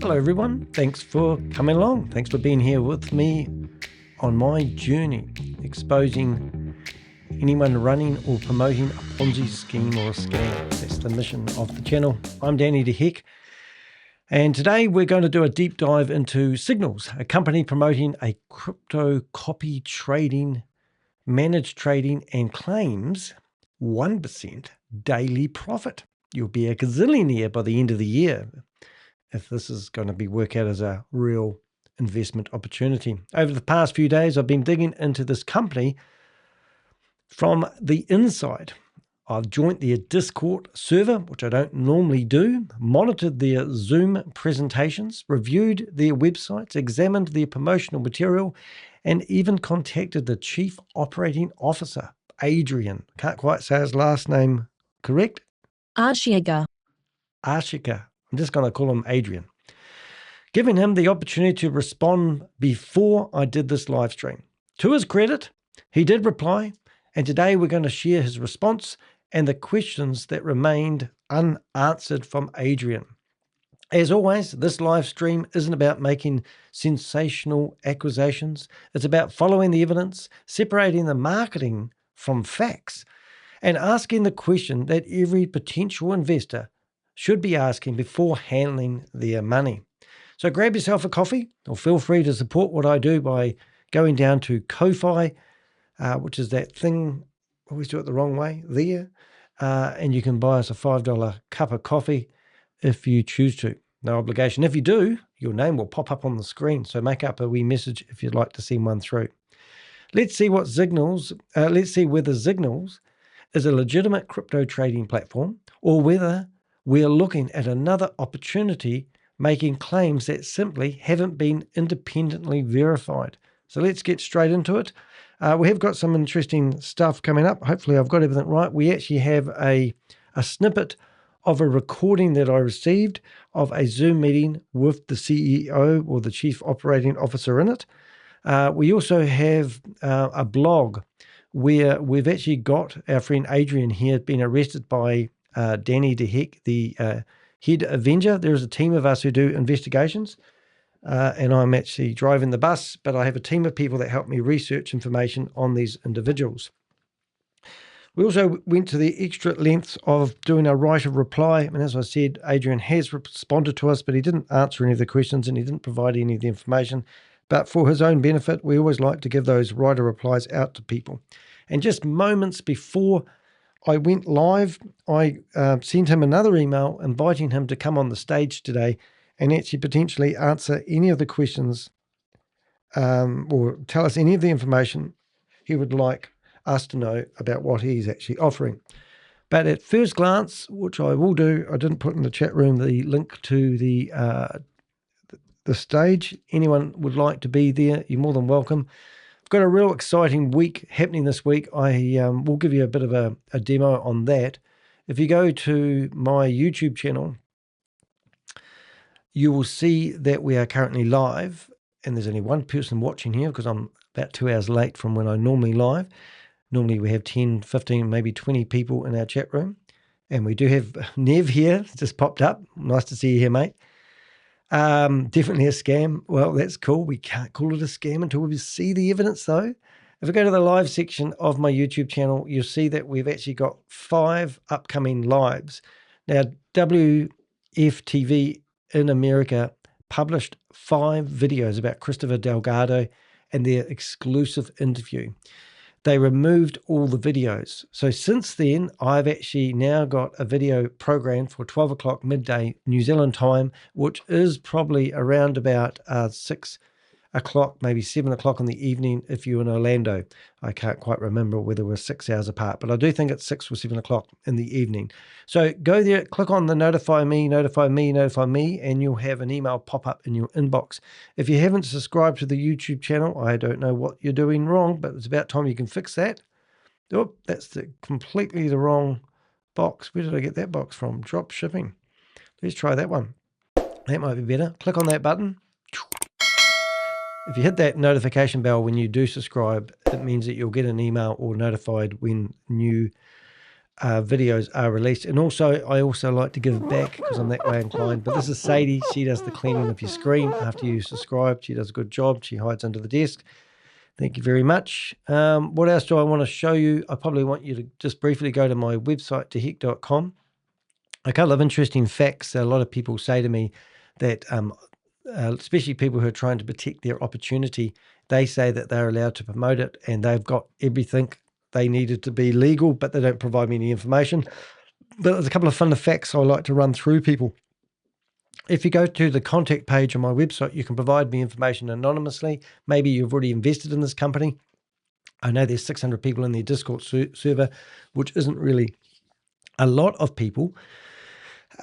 Hello everyone, thanks for coming along. Thanks for being here with me on my journey, exposing anyone running or promoting a Ponzi scheme or a scam. That's the mission of the channel. I'm Danny de Heck, and today we're going to do a deep dive into Zignals, a company promoting a crypto copy trading, managed trading, and claims 1% daily profit. You'll be a gazillionaire by the end of the year if this is going to be work out as a real investment opportunity. Over the past few days, I've been digging into this company from the inside. I've joined their Discord server, which I don't normally do, monitored their Zoom presentations, reviewed their websites, examined their promotional material, and even contacted the Chief Operating Officer, Adrian. Can't quite say his last name correct. Artiaga. I'm just going to call him Adrian. Giving him the opportunity to respond before I did this live stream. To his credit, he did reply, and today we're going to share his response and the questions that remained unanswered from Adrian. As always, this live stream isn't about making sensational accusations. It's about following the evidence, separating the marketing from facts, and asking the question that every potential investor should be asking before handling their money. So grab yourself a coffee, or feel free to support what I do by going down to Ko-Fi, which is that thing, I always do it the wrong way, there, and you can buy us a $5 cup of coffee if you choose to. No obligation. If you do, your name will pop up on the screen, so make up a wee message if you'd like to send one through. Let's see whether Zignals is a legitimate crypto trading platform, or whether we're looking at another opportunity making claims that simply haven't been independently verified. So let's get straight into it. We have got some interesting stuff coming up. Hopefully I've got everything right. We actually have a snippet of a recording that I received of a Zoom meeting with the CEO or the Chief Operating Officer in it. We also have a blog where we've actually got our friend Adrian here been arrested by Danny de Heck, the head avenger. There's a team of us who do investigations, and I'm actually driving the bus, but I have a team of people that help me research information on these individuals. We also went to the extra lengths of doing a right of reply, and as I said, Adrian has responded to us, but he didn't answer any of the questions and he didn't provide any of the information. But for his own benefit, we always like to give those right of replies out to people. And just moments before I went live, I sent him another email inviting him to come on the stage today and actually potentially answer any of the questions or tell us any of the information he would like us to know about what he's actually offering. But at first glance, which I will do, I didn't put in the chat room the link to the stage. Anyone would like to be there, you're more than welcome. Got a real exciting week happening this week. I will give you a bit of a demo on that. If you go to my YouTube channel, you will see that we are currently live, and there's only one person watching here because I'm about 2 hours late from when I normally live. Normally we have 10, 15, maybe 20 people in our chat room, and we do have Nev here, just popped up. Nice to see you here, mate. Definitely a scam. Well, that's cool. We can't call it a scam until we see the evidence, though. If I go to the live section of my YouTube channel, you'll see that we've actually got 5 upcoming lives. Now, WFTV in America published 5 videos about Christopher Delgado and their exclusive interview. They removed all the videos. So since then, I've actually now got a video programmed for 12 o'clock midday New Zealand time, which is probably around about 6 o'clock, maybe 7 o'clock in the evening if you're in Orlando. I can't quite remember whether we're 6 hours apart, but I do think it's 6 or 7 o'clock in the evening. So go there, click on the notify me, and you'll have an email pop up in your inbox. If you haven't subscribed to the YouTube channel, I don't know what you're doing wrong, but it's about time you can fix that. Oh, that's completely the wrong box. Where did I get that box from? Drop shipping. Let's try that one. That might be better. Click on that button. If you hit that notification bell when you do subscribe, it means that you'll get an email or notified when new videos are released. And also, I also like to give back because I'm that way inclined. But this is Sadie. She does the cleaning of your screen after you subscribe. She does a good job. She hides under the desk. Thank you very much. What else do I want to show you? I probably want you to just briefly go to my website, tehek.com. A couple of interesting facts. A lot of people say to me that, especially people who are trying to protect their opportunity, they say that they're allowed to promote it and they've got everything they needed to be legal, but they don't provide me any information. But there's a couple of fun facts I like to run through people. If you go to the contact page on my website, you can provide me information anonymously. Maybe you've already invested in this company. I know there's 600 people in their Discord server, which isn't really a lot of people,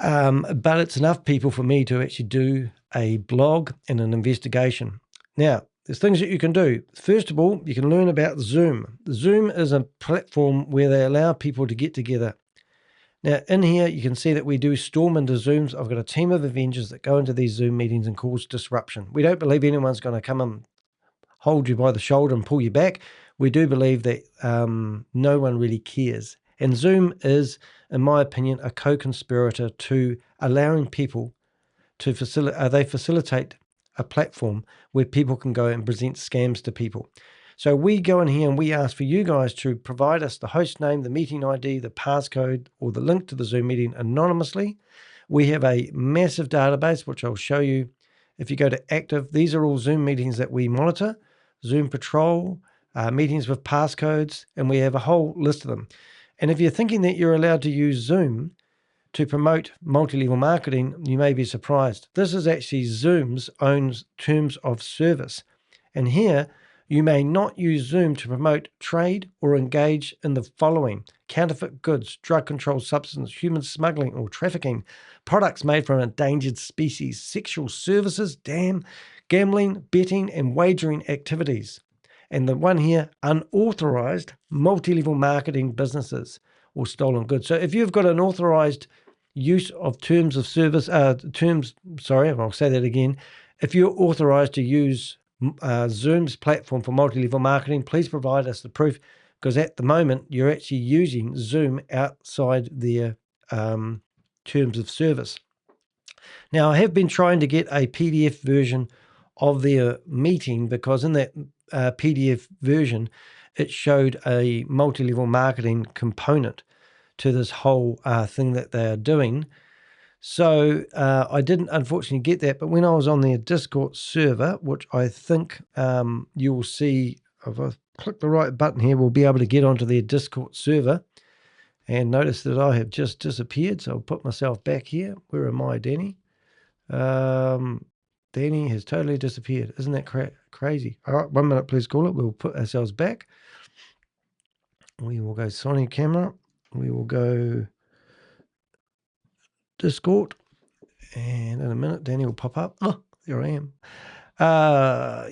but it's enough people for me to actually do a blog and an investigation. Now, there's things that you can do. First of all, you can learn about Zoom. Zoom is a platform where they allow people to get together. Now, in here, you can see that we do storm into Zooms. I've got a team of Avengers that go into these Zoom meetings and cause disruption. We don't believe anyone's going to come and hold you by the shoulder and pull you back. We do believe that no one really cares. And Zoom is, in my opinion, a co-conspirator to allowing people to facilitate a platform where people can go and present scams to people. So we go in here and we ask for you guys to provide us the host name, the meeting ID, the passcode, or the link to the Zoom meeting anonymously. We have a massive database, which I'll show you. If you go to active, these are all Zoom meetings that we monitor, Zoom Patrol, meetings with passcodes, and we have a whole list of them. And if you're thinking that you're allowed to use Zoom to promote multi-level marketing, you may be surprised. This is actually Zoom's own terms of service. And here, you may not use Zoom to promote trade or engage in the following: counterfeit goods, drug controlled substance, human smuggling or trafficking, products made from endangered species, sexual services, gambling, betting, and wagering activities. And the one here, unauthorized multi-level marketing businesses or stolen goods. So if you've got an authorized use of terms of service, I'll say that again. If you're authorized to use Zoom's platform for multi-level marketing, please provide us the proof, because at the moment you're actually using Zoom outside their terms of service. Now, I have been trying to get a PDF version of their meeting, because in that PDF version, it showed a multi-level marketing component to this whole thing that they are doing. So I didn't unfortunately get that, but when I was on their Discord server, which I think you will see, if I click the right button here, we'll be able to get onto their Discord server. And notice that I have just disappeared, so I'll put myself back here. Where am I, Danny? Danny has totally disappeared. Isn't that crazy? All right, 1 minute, please call it. We'll put ourselves back. We will go Sony camera. We will go Discord. And in a minute, Danny will pop up. Oh, there I am.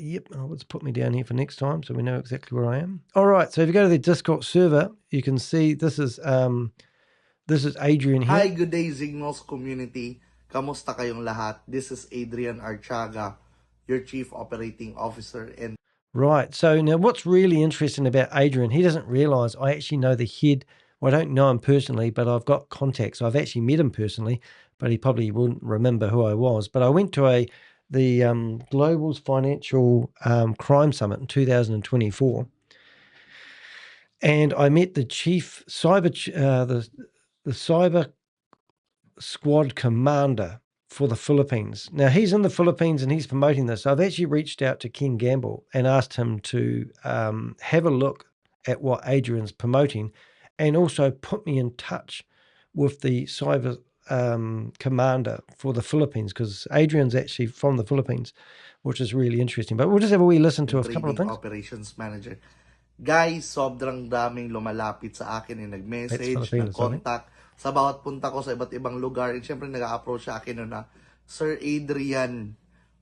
Yep, let's put me down here for next time so we know exactly where I am. All right, so if you go to the Discord server, you can see this is Adrian here. Hi, good day Zignals community. Kamusta kayong lahat? This is Adrian Artiaga, your Chief Operating Officer. And right, so now what's really interesting about Adrian, he doesn't realize I actually know the head. Well, I don't know him personally, but I've got contacts. I've actually met him personally, but he probably wouldn't remember who I was. But I went to the Global Financial Crime Summit in 2024, and I met the chief cyber the cyber squad commander for the Philippines. Now, he's in the Philippines and he's promoting this. So I've actually reached out to Ken Gamble and asked him to have a look at what Adrian's promoting, and also put me in touch with the cyber commander for the Philippines, because Adrian's actually from the Philippines, which is really interesting. But we'll just have a wee listen to a couple of things. Operations Manager. Guys, sobrang daming lumalapit sa akin and nag-message, nag-contact. Sa bawat punta ko sa iba't ibang lugar, and syempre nag-approach sa akin na, Sir Adrian,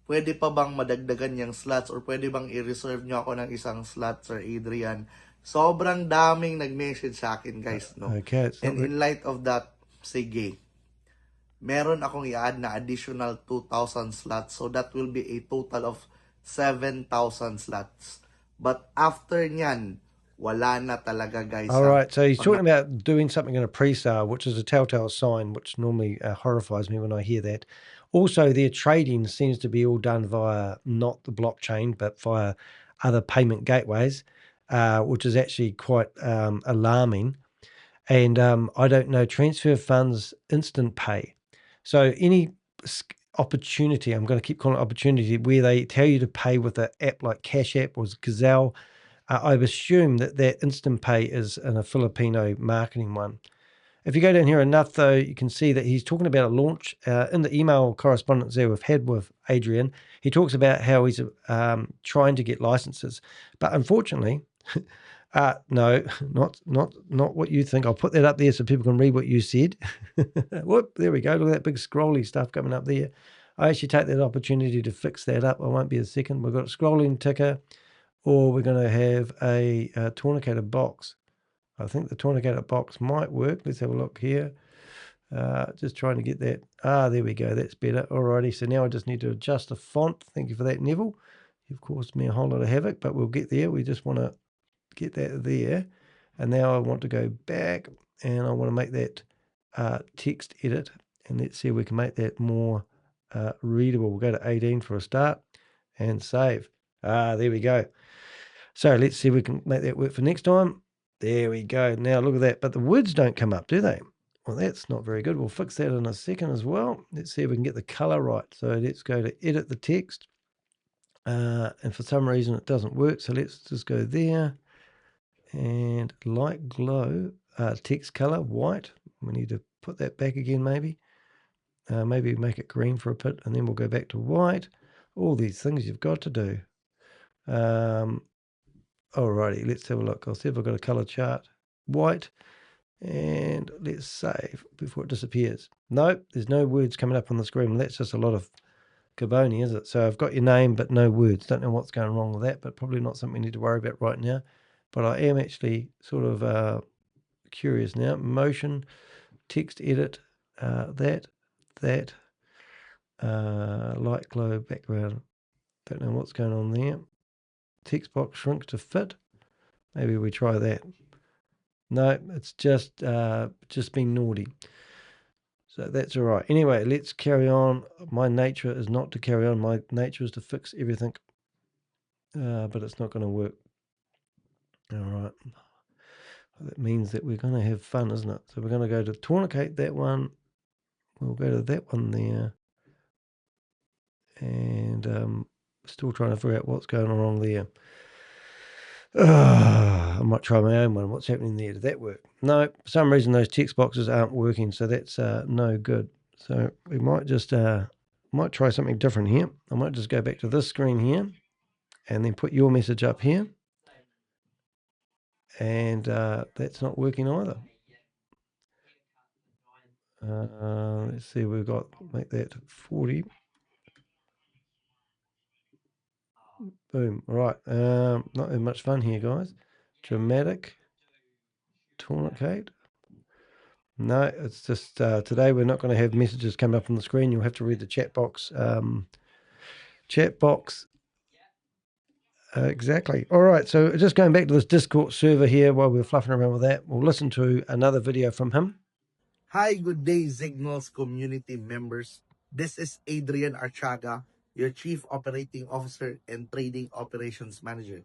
pwede pa bang madagdagan yung slots, or pwede bang i-reserve nyo ako ng isang slot, Sir Adrian? Sobrang daming nag-message sa akin, guys, no? Okay, and in light of that, sige, meron akong i-add na additional 2,000 slots, so that will be a total of 7,000 slots. But after nyan, wala na talaga guys. All right, so he's talking about doing something in a pre-sale, which is a telltale sign, which normally horrifies me when I hear that. Also, their trading seems to be all done via not the blockchain, but via other payment gateways, which is actually quite alarming. And I don't know, transfer funds, instant pay. So any opportunity, I'm going to keep calling it opportunity, where they tell you to pay with an app like Cash App or Gazelle, I assume that instant pay is a Filipino marketing one. If you go down here enough, though, you can see that he's talking about a launch. In the email correspondence there we've had with Adrian, he talks about how he's trying to get licenses. But unfortunately, no, not what you think. I'll put that up there so people can read what you said. Whoop, there we go. Look at that big scrolly stuff coming up there. I actually take that opportunity to fix that up. I won't be a second. We've got a scrolling ticker, or we're going to have a tourniqueted box. I think the tourniqueted box might work. Let's have a look here. Just trying to get that. There we go. That's better. Alrighty. So now I just need to adjust the font. Thank you for that, Neville. You've caused me a whole lot of havoc, but we'll get there. We just want to get that there. And now I want to go back and I want to make that text edit. And let's see if we can make that more readable. We'll go to 18 for a start and save. There we go. So let's see if we can make that work for next time. There we go. Now look at that. But the words don't come up, do they? Well, that's not very good. We'll fix that in a second as well. Let's see if we can get the color right. So let's go to edit the text. And for some reason it doesn't work. So let's just go there and light glow, text color, white. We need to put that back again maybe. Maybe make it green for a bit and then we'll go back to white. All these things you've got to do. Alrighty, let's have a look. I'll see if I've got a color chart. White. And let's save before it disappears. Nope, there's no words coming up on the screen. That's just a lot of caboni, is it? So I've got your name, but no words. Don't know what's going wrong with that, but probably not something we need to worry about right now. But I am actually sort of curious now. Motion, text edit, that, light glow background. Don't know what's going on there. Text box shrink to fit. Maybe we try that. No, it's just being naughty. So that's all right. Anyway, let's carry on. My nature is not to carry on. My nature is to fix everything. But it's not going to work. All right. That means that we're going to have fun, isn't it? So we're going to go to tourniquet that one. We'll go to that one there. And still trying to figure out what's going on wrong there. I might try my own one. What's happening there? Did that work? No, for some reason those text boxes aren't working, so that's no good. So we might just might try something different here. I might just go back to this screen here and then put your message up here. And that's not working either. Let's see, we've got, make that 40. Boom. All right. Not having much fun here, guys. Dramatic. Tourniquet. No, it's just today we're not going to have messages come up on the screen. You'll have to read the chat box. Exactly. All right. So just going back to this Discord server here while we're fluffing around with that, we'll listen to another video from him. Hi, good day, Zignals community members. This is Adrian Artiaga, your Chief Operating Officer and Trading Operations Manager.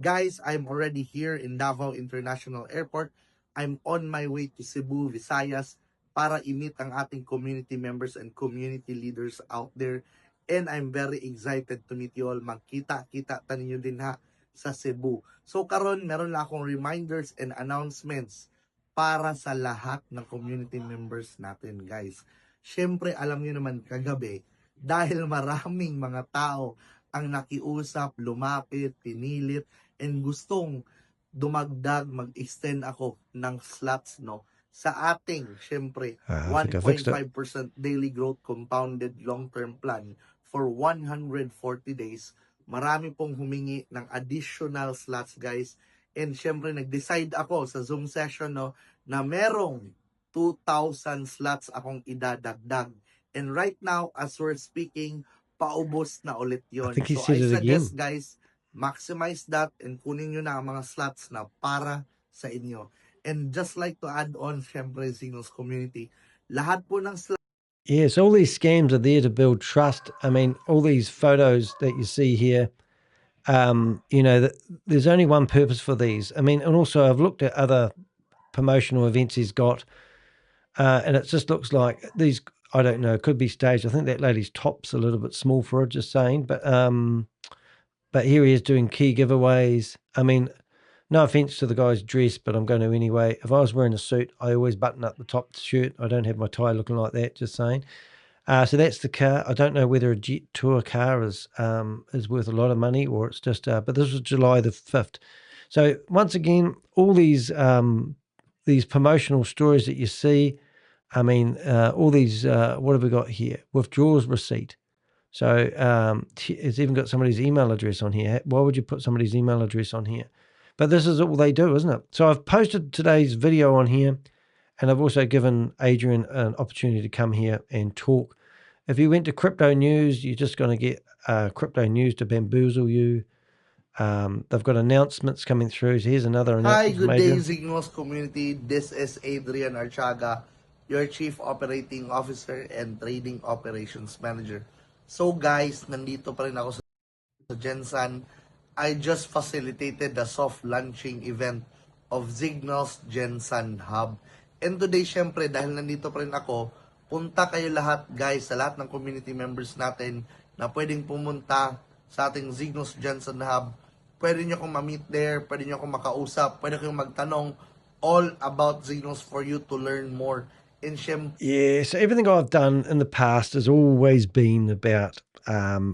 Guys, I'm already here in Davao International Airport. I'm on my way to Cebu, Visayas para i-meet ang ating community members and community leaders out there. And I'm very excited to meet you all. Magkita-kita ta ninyo din ha sa Cebu. So karon meron na akong reminders and announcements para sa lahat ng community members natin, guys. Syempre, alam niyo naman kagabi, dahil maraming mga tao ang nakiusap, lumapit, pinilit, and gustong dumagdag, mag-extend ako ng slots, no? Sa ating, syempre, 1.5% daily growth compounded long-term plan for 140 days. Marami pong humingi ng additional slots, guys. And syempre, nag-decide ako sa Zoom session, no, na merong 2,000 slots akong idadagdag. And right now, as we're speaking, paubos na ulit yon. So I suggest, guys, maximize that and kunin nyo na ang mga slots na para sa inyo. And just like to add on, syempre, Zignals community, lahat po ng slots. Yes, all these scams are there to build trust. I mean, all these photos that you see here, there's only one purpose for these. I mean, and also I've looked at other promotional events he's got, and it just looks like these, I don't know, could be staged. I think that lady's top's a little bit small for her, just saying. But here he is doing key giveaways. I mean, no offense to the guy's dress, but I'm going to anyway. If I was wearing a suit, I always button up the top shirt. I don't have my tie looking like that, just saying. So that's the car. I don't know whether a jet tour car is worth a lot of money or it's just, but this was July the 5th. So once again, all these promotional stories that you see, I mean, all these, what have we got here? Withdrawals receipt. So it's even got somebody's email address on here. Why would you put somebody's email address on here? But this is all they do, isn't it? So I've posted today's video on here, and I've also given Adrian an opportunity to come here and talk. If you went to crypto news, you're just going to get crypto news to bamboozle you. They've got announcements coming through. So here's another announcement. Hi, good day, Zignals community. This is Adrian Artiaga, your Chief Operating Officer and Trading Operations Manager. So guys, nandito pa rin ako sa Gensan. I just facilitated the soft launching event of Zignals Gensan Hub. And today, syempre, dahil nandito pa rin ako, punta kayo lahat, guys, sa lahat ng community members natin na pwedeng pumunta sa ating Zignals Gensan Hub. Pwede nyo akong ma-meet there, pwede nyo akong makausap, pwede kayong magtanong all about Zignals for you to learn more. Yeah, so everything I've done in the past has always been about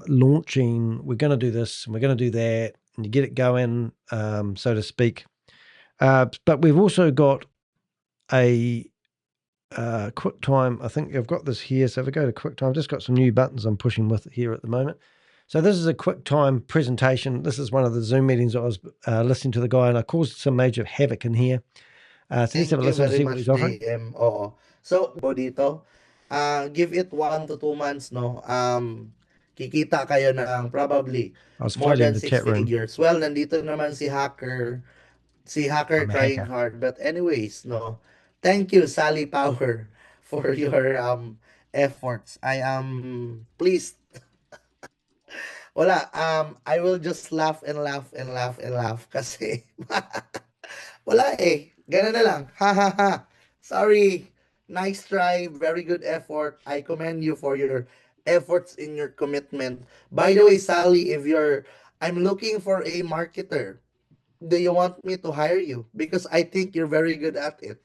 launching. We're going to do this and we're going to do that, and you get it going, so to speak. But we've also got a QuickTime. I think I've got this here. So if I go to QuickTime, I've just got some new buttons I'm pushing with here at the moment. So this is a QuickTime presentation. This is one of the Zoom meetings I was listening to the guy, and I caused some major havoc in here. So let's have a listen to see what he's offering. So, dito, give it 1 to 2 months, no? Kikita kayo ng probably more than 6 figures. Well, nandito naman si Hacker trying hard. But anyways, no. Thank you, Sally Power, for your efforts. I am pleased. Wala, I will just laugh and laugh and laugh and laugh kasi wala eh. Ganun na lang. Ha ha ha. Sorry. Nice try. Very good effort. I commend you for your efforts in your commitment. By the way, Sally, I'm looking for a marketer. Do you want me to hire you? Because I think you're very good at it.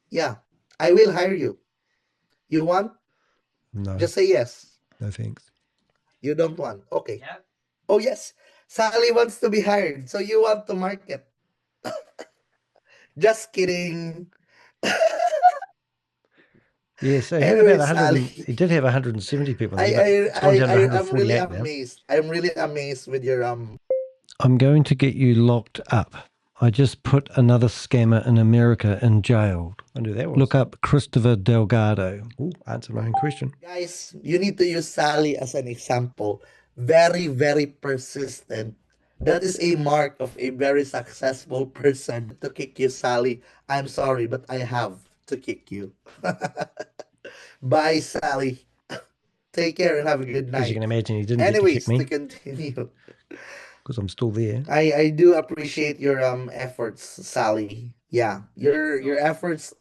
Yeah, I will hire you. You want? No. Just say yes. No thanks. You don't want? Okay. Yeah. Oh, yes. Sally wants to be hired. So you want to market. Just kidding. Yeah, so he did have 170 people. I'm really amazed. I'm really amazed with your I'm going to get you locked up. I just put another scammer in America in jail. I knew that was. Look up Christopher Delgado. Ooh, answer my own question. Guys, you need to use Sally as an example. Very, very persistent. That is a mark of a very successful person. To kick you, Sally. I'm sorry, but I have to kick you. Bye, Sally. Take care and have a good night. As you can imagine, he didn't get to kick me. To continue. Because I'm still there. I do appreciate your efforts, Sally. Yeah, your efforts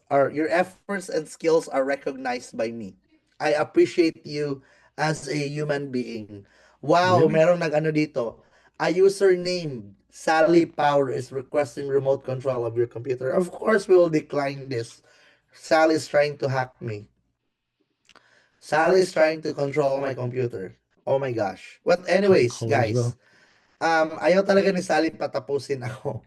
and skills are recognized by me. I appreciate you as a human being. Wow, really? Merong nag-ano dito. A user named Sally Power is requesting remote control of your computer. Of course, we will decline this. Sally is trying to hack me. Sally is trying to control my computer. Oh my gosh. But anyways, guys, ayaw talaga ni Sally patapusin ako.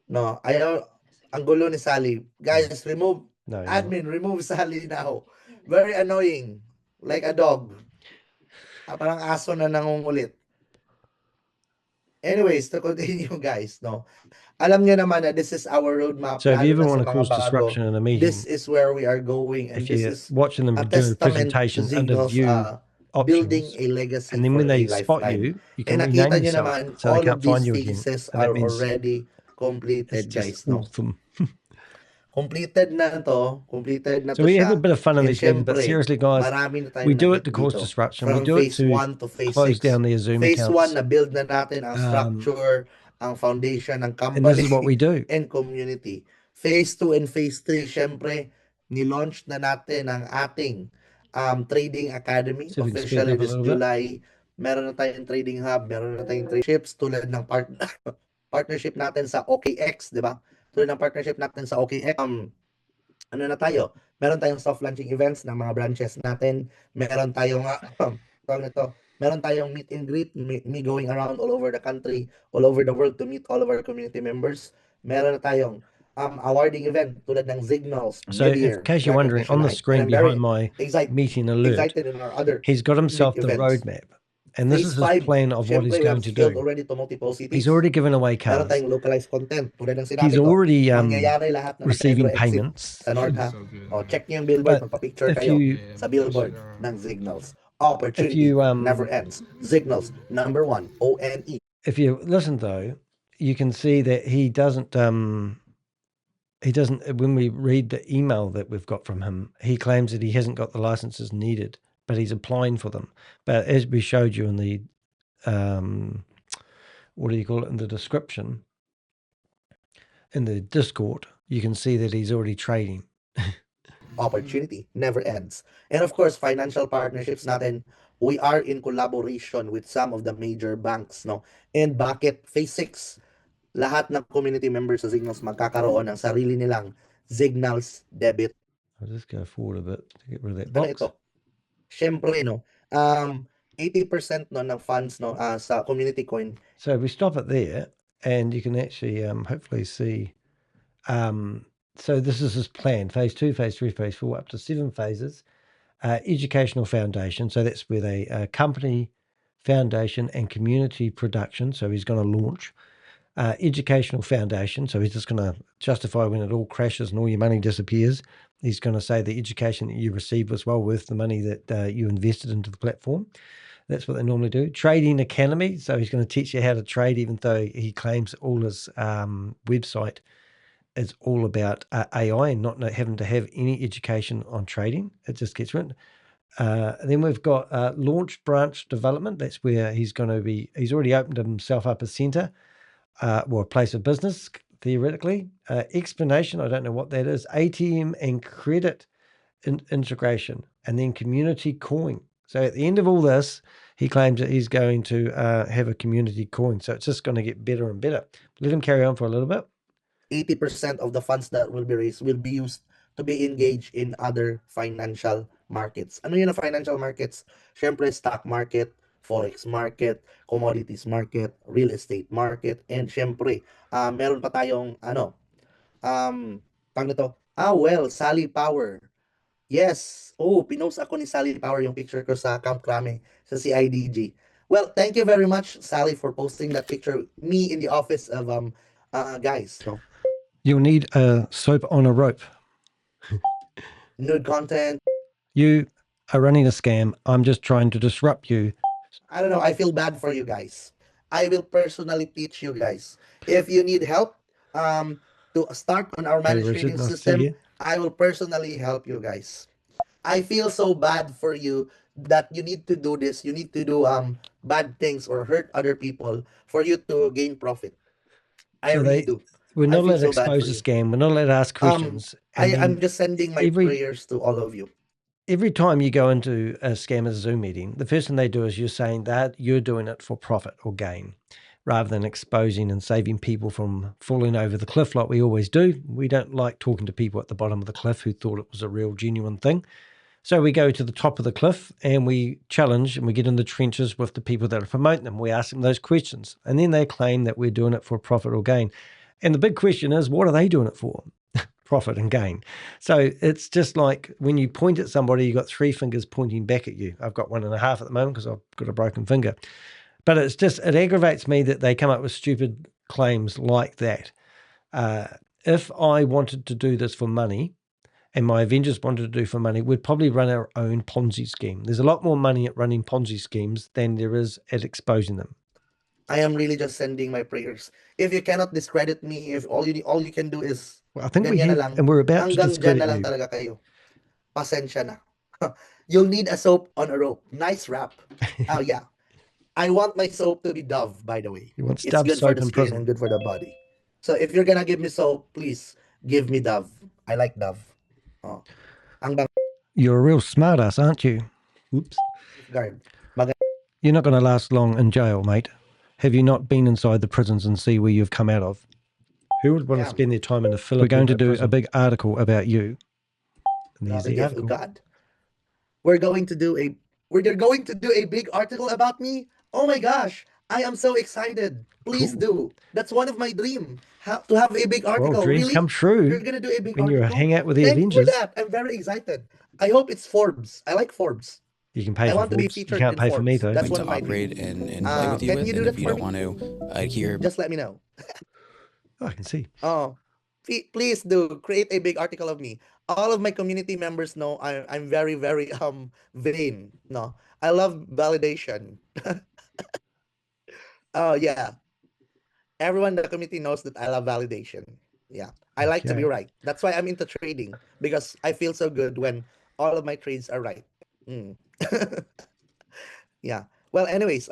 No, ayaw, ang gulo ni Sally. Guys, remove, admin, remove Sally now. Very annoying. Like a dog. Parang aso na nangungulit. Anyways, to continue, guys, no. Alam nyo naman na this is our roadmap. So if you ever want to cause disruption in a meeting, this is where we are going. And if you're watching them do a presentation under view options, building a legacy and then for when they a spot lifetime. you, you can And rename nakita nyo yourself naman, so they all can't of these find you again. phases And that are means already it's completed, just guys. No? awesome. Completed na to. Completed na So to we have a siya. bit of fun in And these meetings, but syempre, seriously, guys, marami na we tayong do it na-hit to cause dito. disruption. We From do it phase to 1 to phase close 6. down their Zoom Phase 1, accounts. na-build na natin ang structure, ang foundation ng And this is what company we do. and community. Phase 2 and phase 3, syempre, ni-launch na natin ang ating trading academy. See if we can speed it Officially up a this little bit. July. Meron na tayong trading hub, meron na tayong ships tulad ng partnership natin sa OKX, di ba? Tulad ng partnership natin sa OKX. Ano na tayo? Meron tayong soft launching events ng mga branches natin. Meron tayong meron tayong meet and greet, me going around all over the country, all over the world to meet all of our community members. Meron na tayong awarding event tulad ng Zignals, So in case you're wondering, on the screen behind my meeting alert, he's got himself the roadmap. And this is his plan of what he's going to do. He's already given away cars. Localized content. He's already receiving payments. Check niyo yung billboard, magpa-picture kayo sa billboard ng Zignals. Opportunity never ends. Zignals, number 1, ONE. If you listen though, you can see that he doesn't, when we read the email that we've got from him, he claims that he hasn't got the licenses needed, but he's applying for them. But as we showed you in the, what do you call it, in the description, in the Discord, you can see that he's already trading. Opportunity never ends. And of course, financial partnerships natin, we are in collaboration with some of the major banks, no? And bakit phase 6, lahat ng community members sa Zignals magkakaroon ng sarili nilang Zignals debit. I'll just go forward a bit to get rid of that box. Ito? Syempre, no, 80% no ng funds no sa community coin. So we stop it there, and you can actually hopefully see. So this is his plan: phase 2, phase 3, phase 4, up to 7 phases. Educational foundation. So that's where they company foundation and community production. So he's going to launch. Educational foundation. So he's just going to justify when it all crashes and all your money disappears. He's going to say the education that you received was well worth the money that you invested into the platform. That's what they normally do. Trading academy. So he's going to teach you how to trade, even though he claims all his website is all about AI and not having to have any education on trading. It just gets written. Then we've got launch branch development. That's where he's going to be. He's already opened himself up a center. Or a place of business, theoretically. Explanation, I don't know what that is. ATM and credit integration, and then community coin. So at the end of all this, he claims that he's going to have a community coin. So it's just going to get better and better. Let him carry on for a little bit. 80% of the funds that will be raised will be used to be engaged in other financial markets. Ano yun ang financial markets? Syempre, stock market, forex market, commodities market, real estate market, and syempre, meron pa tayong Sally Power. Yes. Pinost ako ni Sally Power yung picture ko sa Camp Crame sa CIDG. Well, thank you very much, Sally, for posting that picture. Me in the office of guys. So, you'll need a soap on a rope. Nude content. You are running a scam. I'm just trying to disrupt you. I don't know. I feel bad for you guys. I will personally teach you guys. If you need help to start on our managed trading system, I will personally help you guys. I feel so bad for you that you need to do this. You need to do bad things or hurt other people for you to gain profit. I really do. We're not allowed to expose the scam. We're not allowed to ask questions. I'm just sending my prayers to all of you. Every time you go into a scammer's Zoom meeting, the first thing they do is you're saying that you're doing it for profit or gain, rather than exposing and saving people from falling over the cliff like we always do. We don't like talking to people at the bottom of the cliff who thought it was a real genuine thing. So we go to the top of the cliff and we challenge and we get in the trenches with the people that are promoting them. We ask them those questions, and then they claim that we're doing it for profit or gain. And the big question is, what are they doing it for? Profit and gain. So it's just like when you point at somebody, you've got 3 fingers pointing back at you. I've got 1.5 at the moment because I've got a broken finger. But it's just, it aggravates me that they come up with stupid claims like that. If I wanted to do this for money and my Avengers wanted to do for money, we'd probably run our own Ponzi scheme. There's a lot more money at running Ponzi schemes than there is at exposing them. I am really just sending my prayers. If you cannot discredit me, if all you can do is Well, I think we ganyan na have, lang, and we're about to hanggang dyan discredit na lang you. talaga kayo. Pasensya na. You'll need a soap on a rope. Nice rap. Oh yeah. I want my soap to be Dove, by the way. You want It's Stubb good for soap the in skin prison. and good for the body. So if you're gonna give me soap, please give me Dove. I like Dove. Oh. You're a real smartass, aren't you? Whoops. Guard. You're not going to last long in jail, mate. Have you not been inside the prisons and see where you've come out of? Who would want to spend their time in the Philippines? We're going to do a big article about you. And there's the article. God. We're going to do a big article about me. Oh my gosh, I am so excited. Please do. That's one of my dreams. To have a big article. Well, dreams really? come true. You're gonna do a big when article? you hang out with the Thanks Avengers. for that. I'm very excited. I hope it's Forbes. I like Forbes. You can pay I for want to be Forbes. You featured can't in pay for me, Forbes. though. That's one to of my operate dreams. and play with you Can with. you do And that if you for don't me? want to adhere, Just let me know. Oh, I can see. Oh, please do create a big article of me. All of my community members know I'm very, very vain. No, I love validation. Oh yeah, everyone in the community knows that I love validation. Yeah, I like to be Okay. right. That's why I'm into trading, because I feel so good when all of my trades are right. Mm. Yeah. Well, anyways,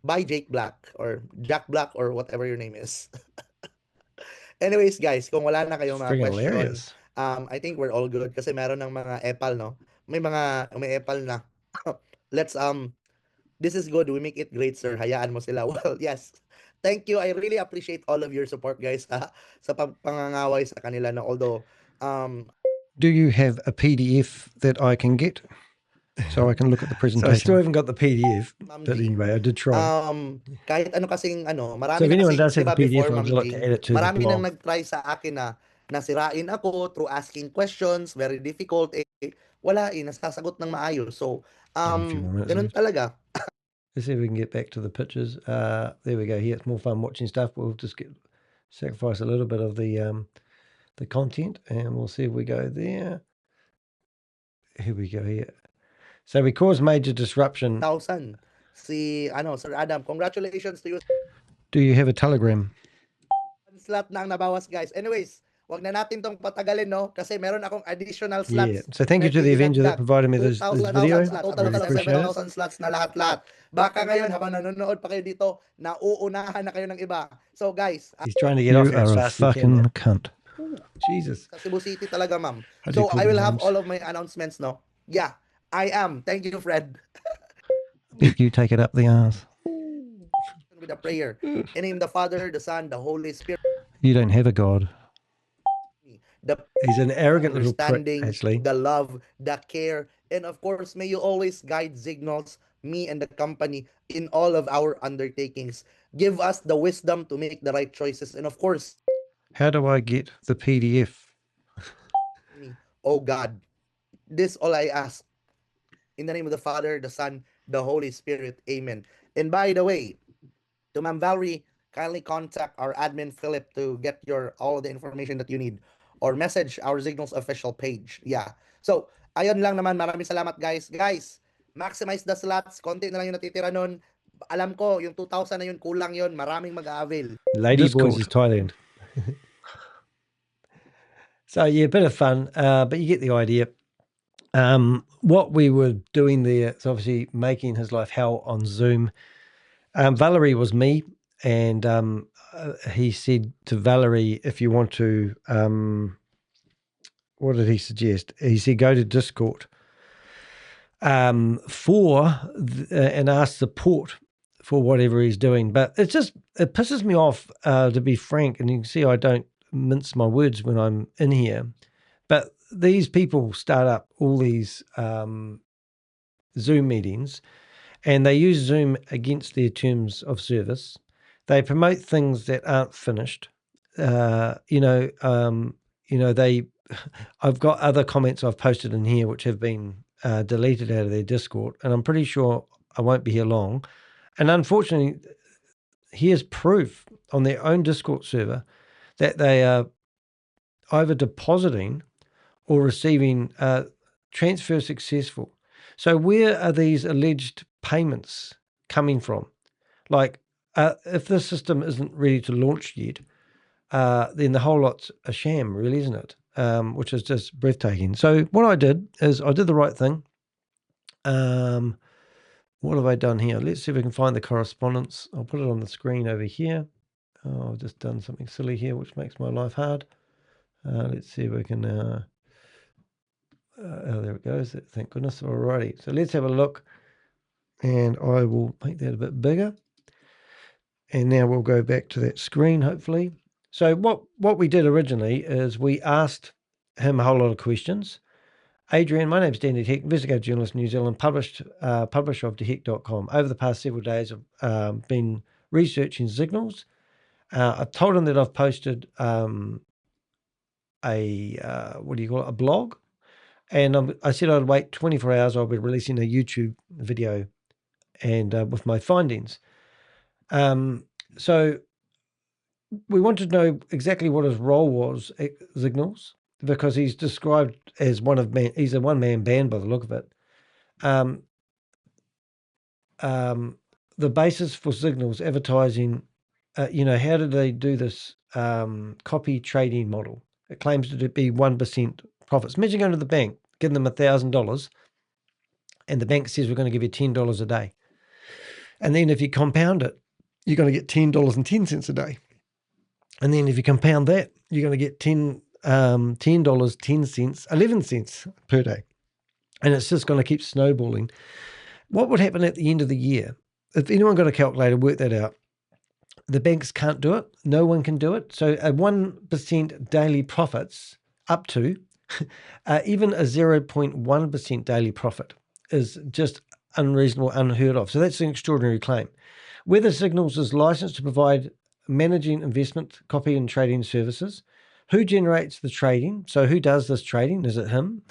bye Jake Black or Jack Black or whatever your name is. Anyways, guys, kung wala na kayong It's mga freaking question, hilarious. I think we're all good kasi meron ng mga epal, no? May epal na. Let's this is good. We make it great, sir. Hayaan mo sila. Well, yes. Thank you. I really appreciate all of your support, guys, sa pangangaway sa kanila, no? Although Do you have a PDF that I can get so I can look at the presentation? So I still haven't got the PDF, but anyway, I did try. Kahit ano kasing marami so if na anyone kasi, does have diba, a PDF, before I'd Ma'am like to Jing, add it to the marami nang blog. nag-try sa akin na nasirain ako through asking questions, very difficult, wala nasasagot ng maayos. So, ganun talaga. Let's see if we can get back to the pictures. There we go. Here, it's more fun watching stuff. We'll just sacrifice a little bit of the content, and we'll see if we go there. Here we go here. So we caused major disruption. 1,000. Sir Adam, congratulations to you. Do you have a Telegram? Slot na ang nabawas, guys. Anyways, wag na natin tong patagalin, no? Kasi meron akong additional slots. Yeah. So thank you to the Avenger that provided me this video. Total Really appreciate it. 7,000 slots na lahat-lahat. Baka ngayon, habang nanonood pa kayo dito, nauunahan na kayo ng iba. So, guys. He's trying to get off as fast as he can. Cunt. Jesus. Sa Cebu City talaga, ma'am. So, I will have all of my announcements, no? Yeah, I am. Thank you, Fred. You take it up the arse. With a prayer. In the name of the Father, the Son, the Holy Spirit. You don't have a God. He's an arrogant little prick, actually. The love, the care, and of course, may you always guide Zignals, me and the company in all of our undertakings. Give us the wisdom to make the right choices, and of course, how do I get the PDF? Oh God, this all I ask. In the name of the Father, the Son, the Holy Spirit. Amen. And by the way, to Ma'am Valerie, kindly contact our admin Philip to get all the information that you need, or message our Zignals official page. Yeah. So, ayun lang naman. Maraming salamat, guys. Guys, maximize the slots. Konti na lang yung natitira nun. Alam ko, yung 2,000 na yun, kulang yun. Maraming mag-avail. Lady Boys is Thailand. So, yeah, a bit of fun, but you get the idea. What we were doing there is obviously making his life hell on Zoom. Valerie was me, and he said to Valerie, if you want to, what did he suggest? He said, go to Discord and ask support for whatever he's doing. But it pisses me off, to be frank, and you can see I don't mince my words when I'm in here. But these people start up all these Zoom meetings, and they use Zoom against their terms of service. They promote things that aren't finished. I've got other comments I've posted in here which have been deleted out of their Discord, and I'm pretty sure I won't be here long. And unfortunately, here's proof on their own Discord server that they are either depositing or receiving transfer successful. So where are these alleged payments coming from? Like, if the system isn't ready to launch yet, then the whole lot's a sham, really, isn't it? Which is just breathtaking. So what I did is I did the right thing. What have I done here? Let's see if we can find the correspondence. I'll put it on the screen over here. Oh, I've just done something silly here, which makes my life hard. Let's see if we can... oh, there it goes. Thank goodness. Alrighty. So let's have a look. And I will make that a bit bigger. And now we'll go back to that screen, hopefully. So what we did originally is we asked him a whole lot of questions. Adrian, my name's Dan DeHeck, investigative journalist in New Zealand, publisher of DeHeck.com. Over the past several days, I've been researching Zignals. I've told him that I've posted a blog. And I said I'd wait 24 hours. I'll be releasing a YouTube video and with my findings. So we wanted to know exactly what his role was at Zignals, because he's described as he's a one-man band by the look of it. The basis for Zignals advertising, how did they do this copy trading model? It claims to be 1% profits. Imagine going to the bank, giving them $1,000, and the bank says we're going to give you $10 a day. And then if you compound it, you're going to get $10.10 a day. And then if you compound that, you're going to get $10.10, 11 cents per day. And it's just going to keep snowballing. What would happen at the end of the year? If anyone got a calculator, work that out. The banks can't do it. No one can do it. So a 1% daily profits up to even a 0.1% daily profit is just unreasonable, unheard of. So that's an extraordinary claim. Whether Zignals is licensed to provide managing investment, copy and trading services, who generates the trading? So who does this trading? Is it him?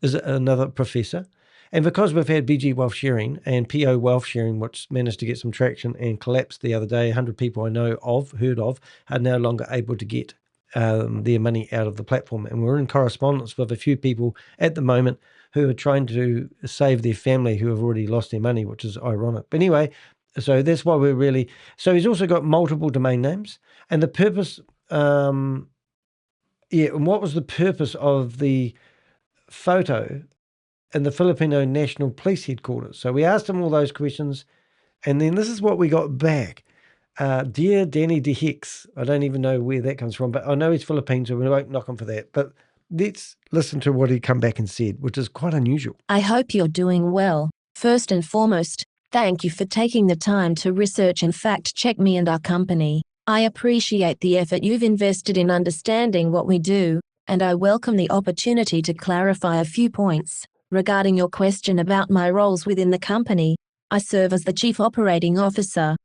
Is it another professor? And because we've had BG Wealth Sharing and PO Wealth Sharing, which managed to get some traction and collapsed the other day, 100 people I know of, heard of, are no longer able to get their money out of the platform. And we're in correspondence with a few people at the moment who are trying to save their family who have already lost their money, which is ironic. But anyway, so that's why we're really... So he's also got multiple domain names. And the purpose... and what was the purpose of the photo in the Filipino National Police Headquarters? So we asked him all those questions, and then this is what we got back. Dear Danny DeHex, I don't even know where that comes from, but I know he's Philippine, so we won't knock him for that. But let's listen to what he come back and said, which is quite unusual. I hope you're doing well. First and foremost, thank you for taking the time to research and fact-check me and our company. I appreciate the effort you've invested in understanding what we do, and I welcome the opportunity to clarify a few points. Regarding your question about my roles within the company, I serve as the Chief Operating Officer,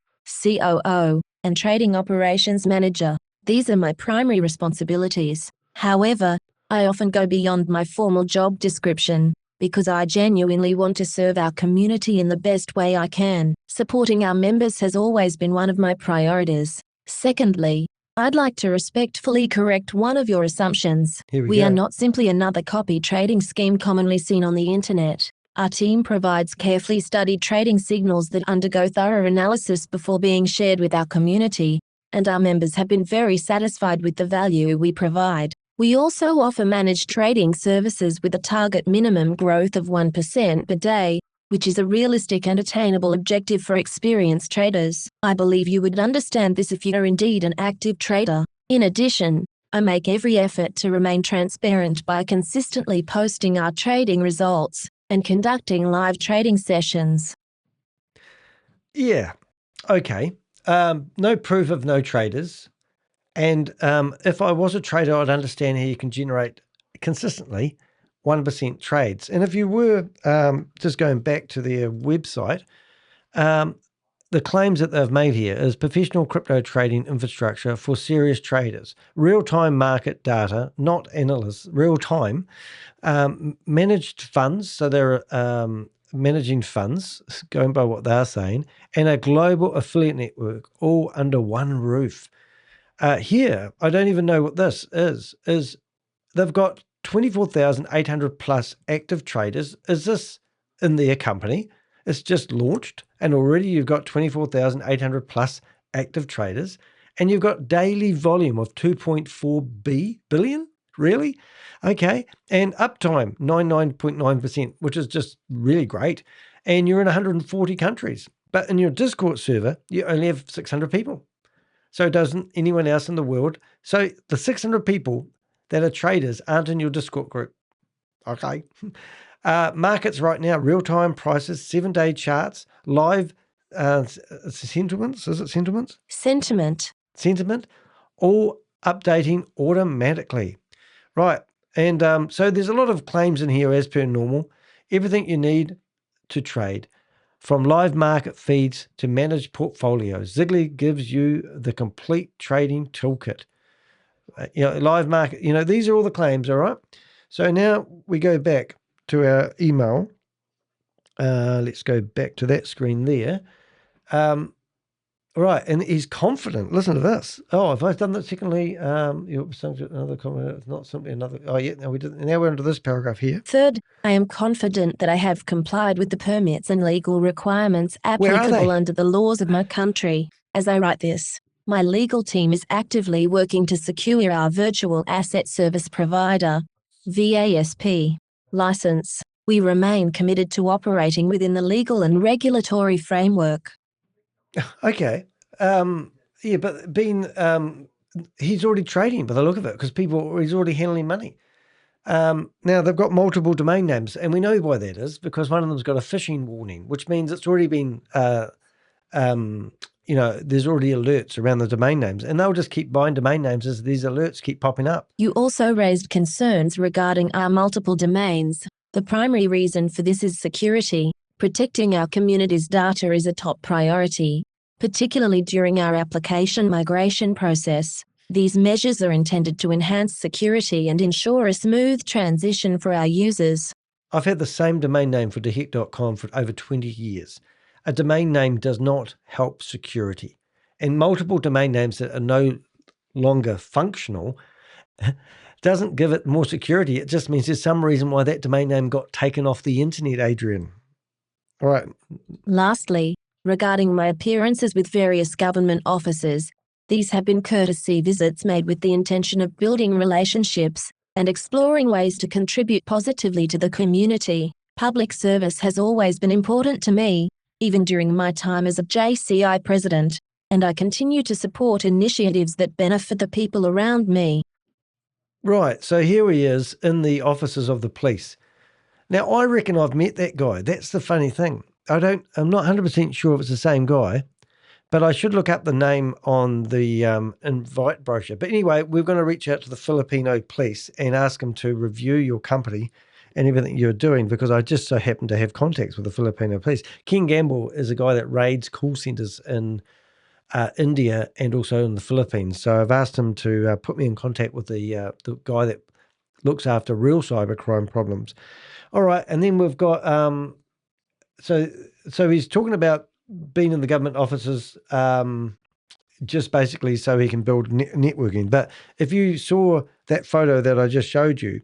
COO, and Trading Operations Manager. These are my primary responsibilities. However, I often go beyond my formal job description, because I genuinely want to serve our community in the best way I can. Supporting our members has always been one of my priorities. Secondly, I'd like to respectfully correct one of your assumptions. We are not simply another copy trading scheme commonly seen on the internet. Our team provides carefully studied trading signals that undergo thorough analysis before being shared with our community, and our members have been very satisfied with the value we provide. We also offer managed trading services with a target minimum growth of 1% per day, which is a realistic and attainable objective for experienced traders. I believe you would understand this if you are indeed an active trader. In addition, I make every effort to remain transparent by consistently posting our trading results and conducting live trading sessions. Yeah, okay. No proof of no traders. And if I was a trader, I'd understand how you can generate consistently 1% trades. And if you were just going back to their website, the claims that they've made here is professional crypto trading infrastructure for serious traders, real-time market data, not analysts, real-time, managed funds, so they're managing funds, going by what they're saying, and a global affiliate network, all under one roof. Here, I don't even know what this is they've got 24,800 plus active traders. Is this in their company? It's just launched, and already you've got 24,800 plus active traders, and you've got daily volume of 2.4 billion? Really? Okay. And uptime, 99.9%, which is just really great. And you're in 140 countries. But in your Discord server, you only have 600 people. So doesn't anyone else in the world. So the 600 people that are traders aren't in your Discord group. Okay. Markets right now, real-time prices, 7-day charts, live sentiments. Is it sentiments? Sentiment, all updating automatically. Right. And so there's a lot of claims in here as per normal. Everything you need to trade, from live market feeds to managed portfolios. Ziggly gives you the complete trading toolkit. Live market, these are all the claims, all right? So now we go back to our email. Let's go back to that screen there. Right, and he's confident. Listen to this. Oh, have I done that? Secondly, another comment. It's not simply another. Oh, yeah. No, we did. Now we're into this paragraph here. Third, I am confident that I have complied with the permits and legal requirements applicable under the laws of my country. As I write this, my legal team is actively working to secure our virtual asset service provider (VASP) license. We remain committed to operating within the legal and regulatory framework. Okay. Yeah, but he's already trading by the look of it, because he's already handling money. Now they've got multiple domain names, and we know why that is, because one of them's got a phishing warning, which means it's already been, there's already alerts around the domain names, and they'll just keep buying domain names as these alerts keep popping up. You also raised concerns regarding our multiple domains. The primary reason for this is security. Protecting our community's data is a top priority, particularly during our application migration process. These measures are intended to enhance security and ensure a smooth transition for our users. I've had the same domain name for dehec.com for over 20 years. A domain name does not help security. And multiple domain names that are no longer functional doesn't give it more security. It just means there's some reason why that domain name got taken off the internet, Adrian. All right. Lastly, regarding my appearances with various government offices, these have been courtesy visits made with the intention of building relationships and exploring ways to contribute positively to the community. Public service has always been important to me, even during my time as a JCI president, and I continue to support initiatives that benefit the people around me. Right, so here he is in the offices of the police. Now, I reckon I've met that guy. That's the funny thing. I'm not 100% sure if it's the same guy, but I should look up the name on the invite brochure. But anyway, we're going to reach out to the Filipino police and ask them to review your company and everything you're doing, because I just so happen to have contacts with the Filipino police. Ken Gamble is a guy that raids call centers in India and also in the Philippines. So I've asked him to put me in contact with the guy that looks after real cybercrime problems. All right, and then we've got so he's talking about being in the government offices, just basically so he can build networking. But if you saw that photo that I just showed you,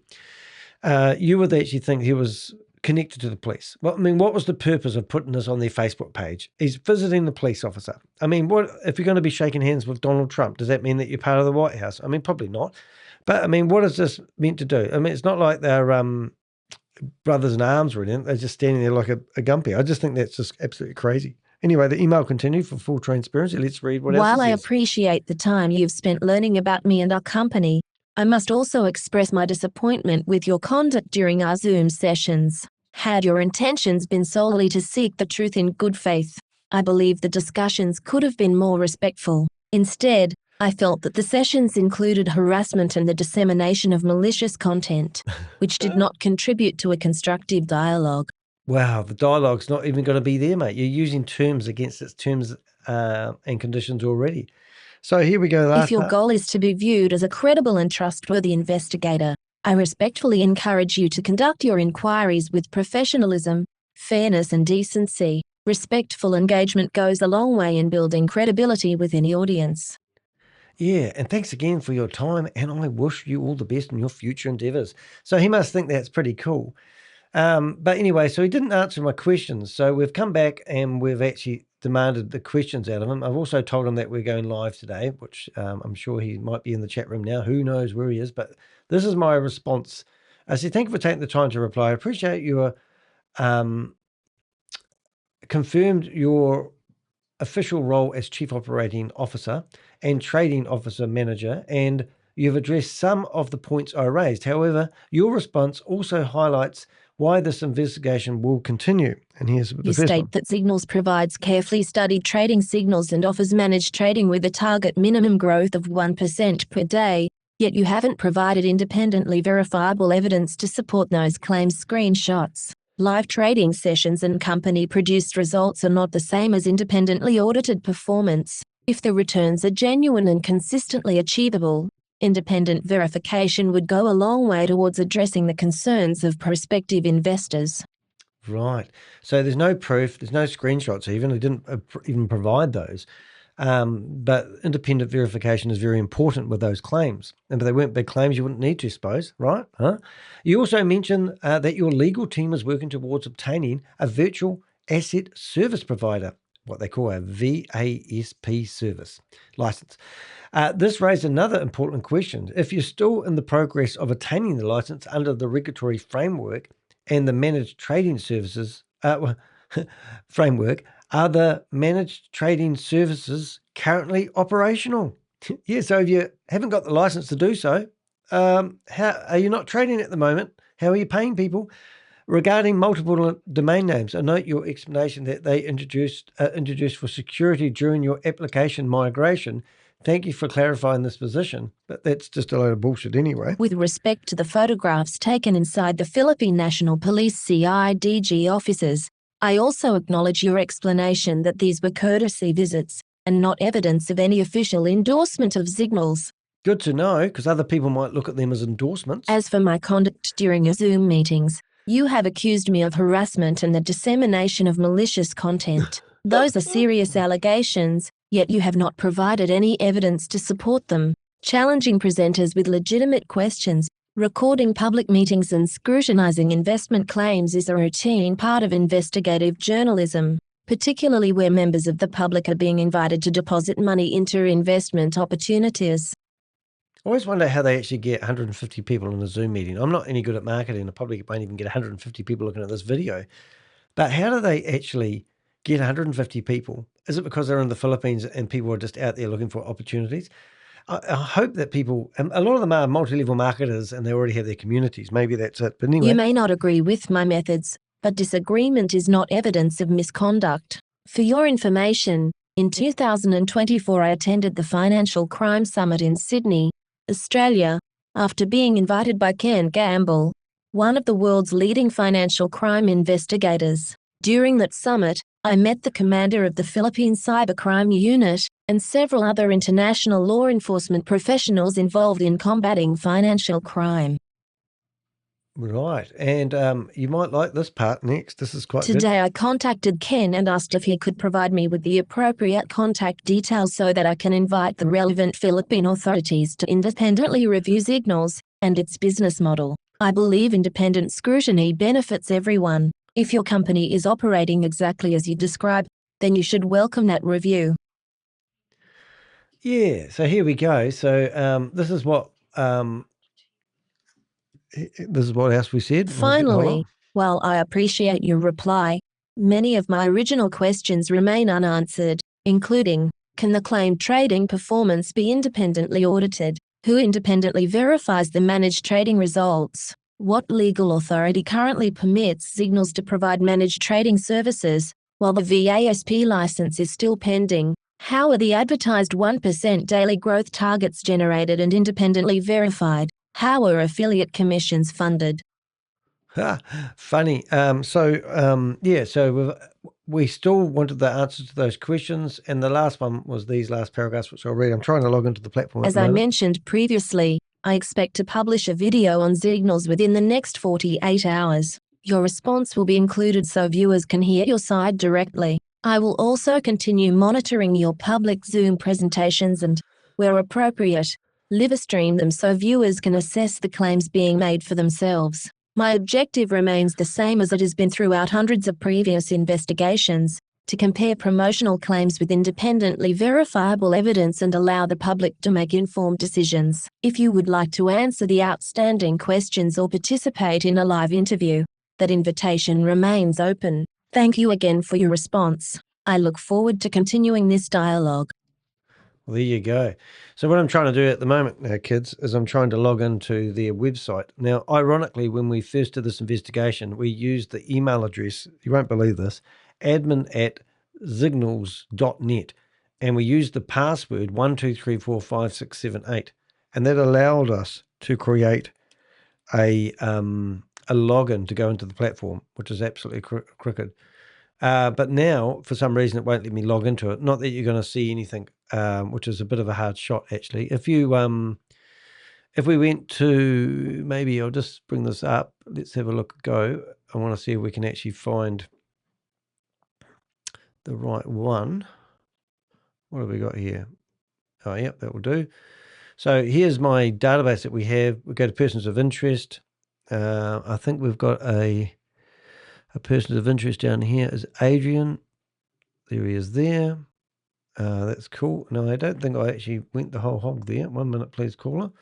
you would actually think he was connected to the police. Well, I mean, what was the purpose of putting this on their Facebook page? He's visiting the police officer. I mean, what if you're going to be shaking hands with Donald Trump? Does that mean that you're part of the White House? I mean, probably not. But I mean, what is this meant to do? I mean, it's not like they're brothers in arms or anything. They're just standing there like a gumpy. I just think that's just absolutely crazy. Anyway, the email continued for full transparency. Let's read what else it says. While I appreciate the time you've spent learning about me and our company, I must also express my disappointment with your conduct during our Zoom sessions. Had your intentions been solely to seek the truth in good faith, I believe the discussions could have been more respectful. Instead, I felt that the sessions included harassment and the dissemination of malicious content, which did not contribute to a constructive dialogue. Wow, the dialogue's not even going to be there, mate. You're using terms against its terms and conditions already. So here we go. If your goal is to be viewed as a credible and trustworthy investigator, I respectfully encourage you to conduct your inquiries with professionalism, fairness and decency. Respectful engagement goes a long way in building credibility with any audience. Yeah, and thanks again for your time, and I wish you all the best in your future endeavours. So he must think that's pretty cool. But anyway, so he didn't answer my questions. So we've come back and we've actually demanded the questions out of him. I've also told him that we're going live today, which I'm sure he might be in the chat room now. Who knows where he is? But this is my response. I said, thank you for taking the time to reply. I appreciate your confirmed your official role as Chief Operating Officer and Trading Officer Manager, and you've addressed some of the points I raised. However, your response also highlights why this investigation will continue. And here's the You first state one. that Zignals provides carefully studied trading signals and offers managed trading with a target minimum growth of 1% per day, yet you haven't provided independently verifiable evidence to support those claims. Screenshots. Live trading sessions and company-produced results are not the same as independently audited performance. If the returns are genuine and consistently achievable, independent verification would go a long way towards addressing the concerns of prospective investors. Right. So there's no proof, there's no screenshots even. He didn't even provide those. But independent verification is very important with those claims. And if they weren't big claims, you wouldn't need to, suppose, right? Huh? You also mentioned that your legal team is working towards obtaining a virtual asset service provider, what they call a VASP service license. This raised another important question. If you're still in the progress of attaining the license under the regulatory framework and the managed trading services framework, are the managed trading services currently operational? Yeah, so if you haven't got the license to do so, how are you not trading at the moment? How are you paying people? Regarding multiple domain names, I note your explanation that they introduced for security during your application migration. Thank you for clarifying this position, but that's just a load of bullshit anyway. With respect to the photographs taken inside the Philippine National Police CIDG offices, I also acknowledge your explanation that these were courtesy visits and not evidence of any official endorsement of Zignals. Good to know, because other people might look at them as endorsements. As for my conduct during your Zoom meetings, you have accused me of harassment and the dissemination of malicious content. Those are serious allegations, yet you have not provided any evidence to support them. Challenging presenters with legitimate questions, recording public meetings and scrutinizing investment claims is a routine part of investigative journalism, particularly where members of the public are being invited to deposit money into investment opportunities. I always wonder how they actually get 150 people in a Zoom meeting. I'm not any good at marketing. I probably won't even get 150 people looking at this video. But how do they actually get 150 people? Is it because they're in the Philippines and people are just out there looking for opportunities? I hope that people, a lot of them are multi-level marketers and they already have their communities. Maybe that's it. But anyway. You may not agree with my methods, but disagreement is not evidence of misconduct. For your information, in 2024 I attended the Financial Crime Summit in Sydney, Australia, after being invited by Ken Gamble, one of the world's leading financial crime investigators. During that summit, I met the commander of the Philippine Cybercrime Unit and several other international law enforcement professionals involved in combating financial crime. Right. And you might like this part next. This is quite good. Today I contacted Ken and asked if he could provide me with the appropriate contact details so that I can invite the relevant Philippine authorities to independently review Zignals and its business model. I believe independent scrutiny benefits everyone. If your company is operating exactly as you describe, then you should welcome that review. Yeah. So here we go. So this is what else we said. Finally, while I appreciate your reply, many of my original questions remain unanswered, including, can the claimed trading performance be independently audited? Who independently verifies the managed trading results? What legal authority currently permits Zignals to provide managed trading services, while the VASP license is still pending? How are the advertised 1% daily growth targets generated and independently verified? How are affiliate commissions funded? Funny. So we still wanted the answers to those questions, and the last one was these last paragraphs, which I'll read. I'm trying to log into the platform. As I mentioned previously, I expect to publish a video on Zignals within the next 48 hours. Your response will be included so viewers can hear your side directly. I will also continue monitoring your public Zoom presentations and Where appropriate, live stream them so viewers can assess the claims being made for themselves. My objective remains the same as it has been throughout hundreds of previous investigations, to compare promotional claims with independently verifiable evidence and allow the public to make informed decisions. If you would like to answer the outstanding questions or participate in a live interview, that invitation remains open. Thank you again for your response. I look forward to continuing this dialogue. Well, there you go. So what I'm trying to do at the moment now, kids, is I'm trying to log into their website. Now, ironically, when we first did this investigation, we used the email address, you won't believe this, admin@zignals.net, and we used the password 12345678, and that allowed us to create a login to go into the platform, which is absolutely crooked. But now, for some reason, it won't let me log into it. Not that you're going to see anything, which is a bit of a hard shot, actually. If we went to, maybe I'll just bring this up. Let's have a look, go. I want to see if we can actually find the right one. What have we got here? Oh, yep, that will do. So here's my database that we have. We go to persons of interest. I think we've got a person of interest down here is Adrian. There he is there. That's cool. No, I don't think I actually went the whole hog there. 1 minute, please, caller.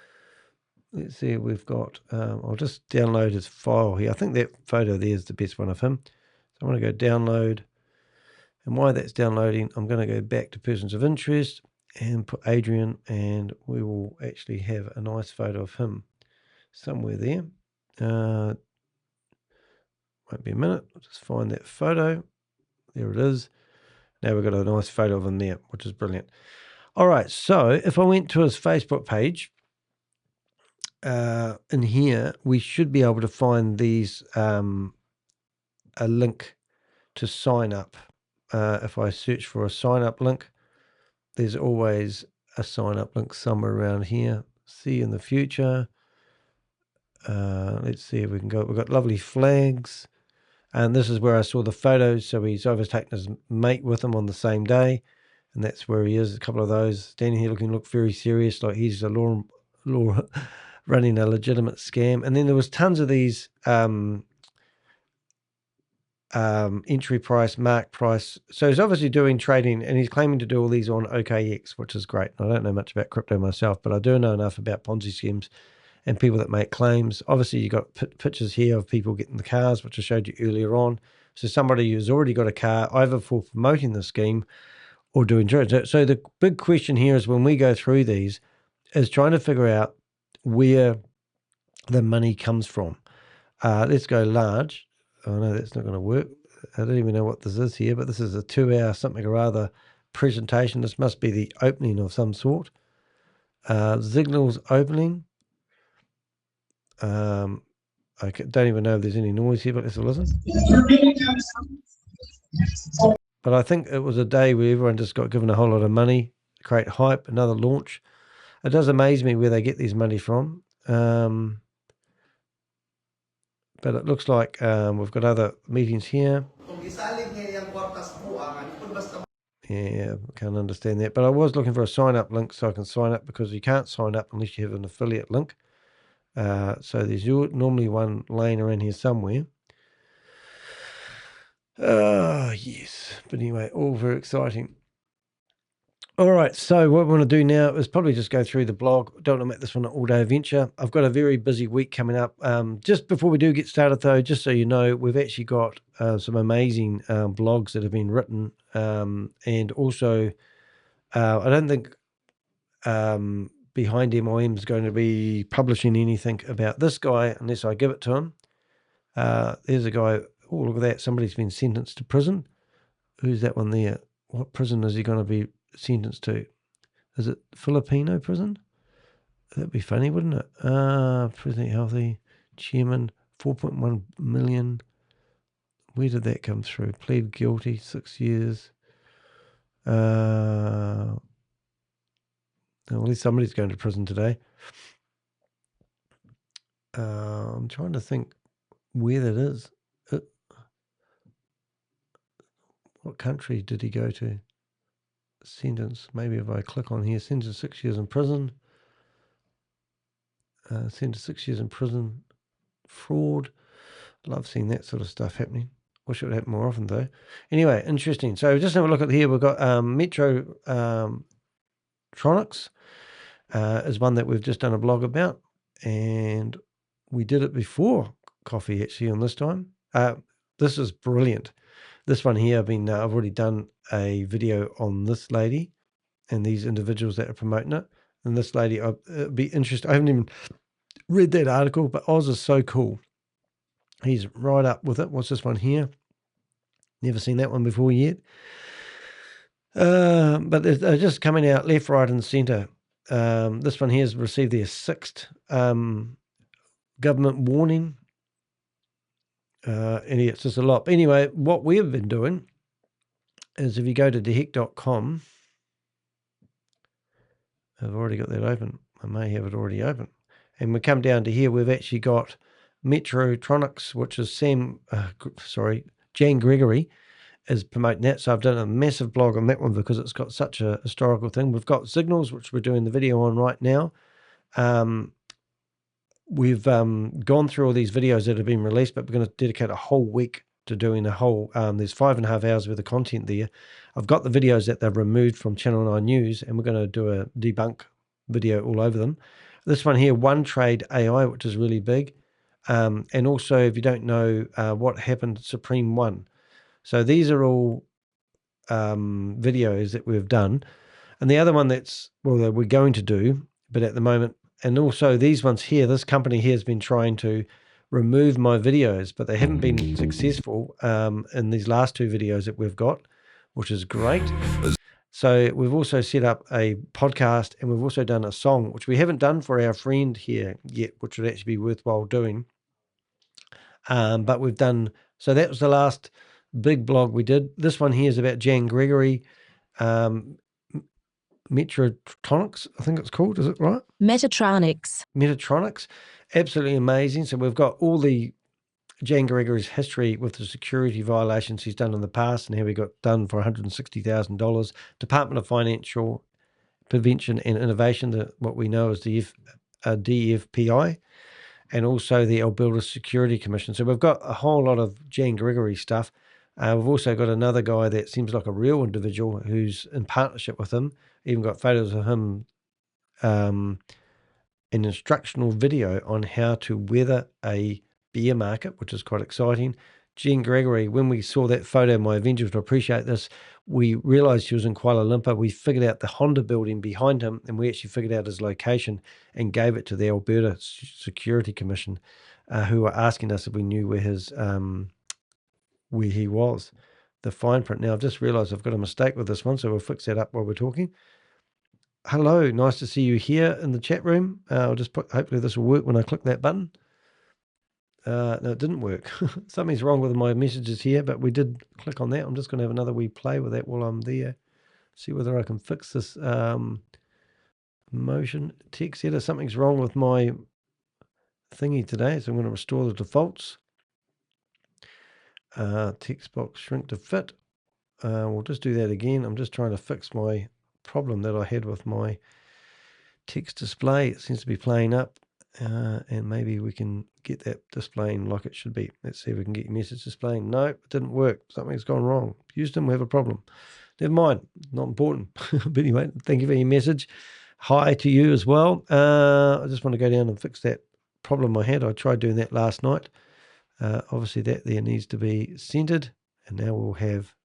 Let's see if we've got, I'll just download his file here. I think that photo there is the best one of him. So I'm going to go download. And while that's downloading, I'm going to go back to persons of interest and put Adrian, and we will actually have a nice photo of him somewhere there. Won't be a minute. I'll just find that photo. There it is. Now we've got a nice photo of him there, which is brilliant. All right, so if I went to his Facebook page, in here, we should be able to find these, a link to sign up. If I search for a sign up link, there's always a sign up link somewhere around here. See you in the future. Let's see if we can go. We've got lovely flags. And this is where I saw the photos. So he's overtaken his mate with him on the same day. And that's where he is. A couple of those standing here look very serious, like he's a law running a legitimate scam. And then there was tons of these entry price, mark price. So he's obviously doing trading, and he's claiming to do all these on OKX, which is great. I don't know much about crypto myself, but I do know enough about Ponzi schemes and people that make claims. Obviously, you got pictures here of people getting the cars, which I showed you earlier on. So somebody who's already got a car, either for promoting the scheme or doing trade. So the big question here is, when we go through these, is trying to figure out where the money comes from. Let's go large. Oh no, that's not going to work. I don't even know what this is here, but this is a 2-hour something or other presentation. This must be the opening of some sort. Zignals opening. I don't even know if there's any noise here, but let's listen. But I think it was a day where everyone just got given a whole lot of money, create hype, another launch. It does amaze me where they get these money from. But it looks like we've got other meetings here. Yeah, can't understand that. But I was looking for a sign-up link so I can sign up, because you can't sign up unless you have an affiliate link. So there's normally one laying around here somewhere. Oh, yes. But anyway, all very exciting. All right, so what we want to do now is probably just go through the blog. Don't want to make this one an all-day adventure. I've got a very busy week coming up. Just before we do get started, though, just so you know, we've actually got some amazing blogs that have been written. And also, I don't think Behind MIM is going to be publishing anything about this guy unless I give it to him. There's a guy. Oh, look at that. Somebody's been sentenced to prison. Who's that one there? What prison is he going to be sentenced to? Is it Filipino prison? That'd be funny, wouldn't it? President Healthy, Chairman, 4.1 million. Where did that come through? Plead guilty, 6 years. Well, at least somebody's going to prison today. I'm trying to think where that is. What country did he go to? sentence. Maybe if I click on here, sentence 6 years in prison. Sentence 6 years in prison. Fraud. Love seeing that sort of stuff happening. Wish it would happen more often though. Anyway, interesting. So just have a look at here. We've got Metro Tronics is one that we've just done a blog about, and we did it before coffee actually on this time. This is brilliant. This one here, I've already done a video on this lady and these individuals that are promoting it. And this lady, it'd be interesting. I haven't even read that article, but Oz is so cool. He's right up with it. What's this one here? Never seen that one before yet. But they're just coming out left, right, and centre. This one here has received their 6th government warning. And it's just a lot. But anyway, what we've been doing is if you go to deheck.com, I've already got that open. I may have it already open. And we come down to here, we've actually got Metrotronics, which is Jan Gregory is promoting that. So I've done a massive blog on that one because it's got such a historical thing. We've got Zignals, which we're doing the video on right now. We've gone through all these videos that have been released, but we're going to dedicate a whole week to doing a whole, there's 5.5 hours worth of content there. I've got the videos that they've removed from Channel 9 News, and we're going to do a debunk video all over them. This one here, One Trade AI, which is really big. And also, if you don't know what happened at Supreme One. So these are all videos that we've done. And the other one that we're going to do, but at the moment, and also these ones here, this company here has been trying to remove my videos, but they haven't been successful in these last 2 videos that we've got, which is great. So we've also set up a podcast, and we've also done a song, which we haven't done for our friend here yet, which would actually be worthwhile doing. But we've done, so that was the last big blog we did. This one here is about Jan Gregory, Metrotronics, I think it's called, is it right? Metatronics. Absolutely amazing. So we've got all the Jan Gregory's history with the security violations he's done in the past and how he got done for $160,000. Department of Financial Prevention and Innovation, what we know as the DFPI, and also the Alberta Security Commission. So we've got a whole lot of Jan Gregory stuff. We've also got another guy that seems like a real individual who's in partnership with him. Even got photos of him, an instructional video on how to weather a bear market, which is quite exciting. Jan Gregory, when we saw that photo, my Avengers will appreciate this, we realized she was in Kuala Lumpur. We figured out the Honda building behind him, and we actually figured out his location and gave it to the Alberta Security Commission, who were asking us if we knew where he was, the fine print. Now, I've just realized I've got a mistake with this one, so we'll fix that up while we're talking. Hello, nice to see you here in the chat room. I'll just hopefully this will work when I click that button. No, it didn't work. Something's wrong with my messages here, but we did click on that. I'm just going to have another wee play with that while I'm there. See whether I can fix this motion text editor. Something's wrong with my thingy today, so I'm going to restore the defaults. Text box shrink to fit. We'll just do that again. I'm just trying to fix my problem that I had with my text display. It seems to be playing up, and maybe we can get that displaying like it should be. Let's see if we can get your message displaying. No, it didn't work. Something's gone wrong. Houston, we have a problem. Never mind, not important. But anyway, thank you for your message. Hi to you as well. I just want to go down and fix that problem I had. I tried doing that last night. Obviously that there needs to be centered, and now we'll have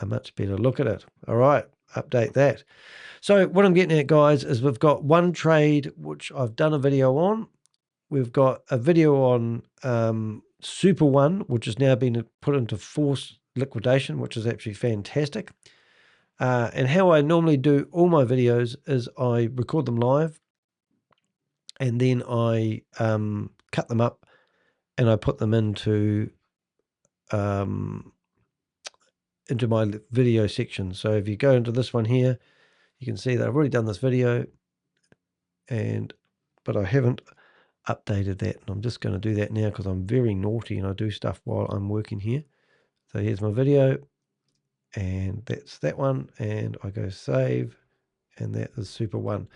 a much better look at it. All right, update that. So what I'm getting at, guys, is we've got One Trade, which I've done a video on. We've got a video on Super One, which has now been put into forced liquidation, which is actually fantastic. And how I normally do all my videos is I record them live, and then I cut them up, and I put them into my video section. So if you go into this one here, you can see that I've already done this video, but I haven't updated that. And I'm just going to do that now because I'm very naughty and I do stuff while I'm working here. So here's my video. And that's that one. And I go save. And that is super one.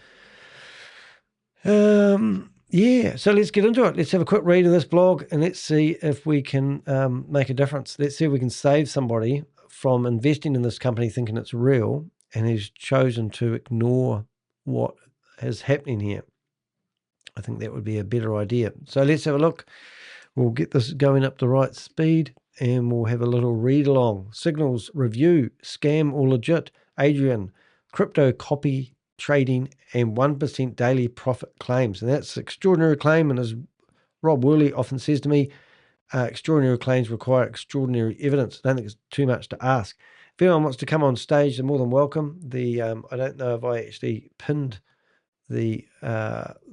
Yeah, so let's get into it. Let's have a quick read of this blog and let's see if we can make a difference. Let's see if we can save somebody from investing in this company thinking it's real and has chosen to ignore what is happening here. I think that would be a better idea. So let's have a look. We'll get this going up the right speed and we'll have a little read along. Zignals review, scam or legit. Adrian, crypto copy trading and 1% daily profit claims. And that's extraordinary claim. And as Rob Worley often says to me, extraordinary claims require extraordinary evidence. I don't think it's too much to ask. If anyone wants to come on stage, they're more than welcome. I don't know if I actually pinned the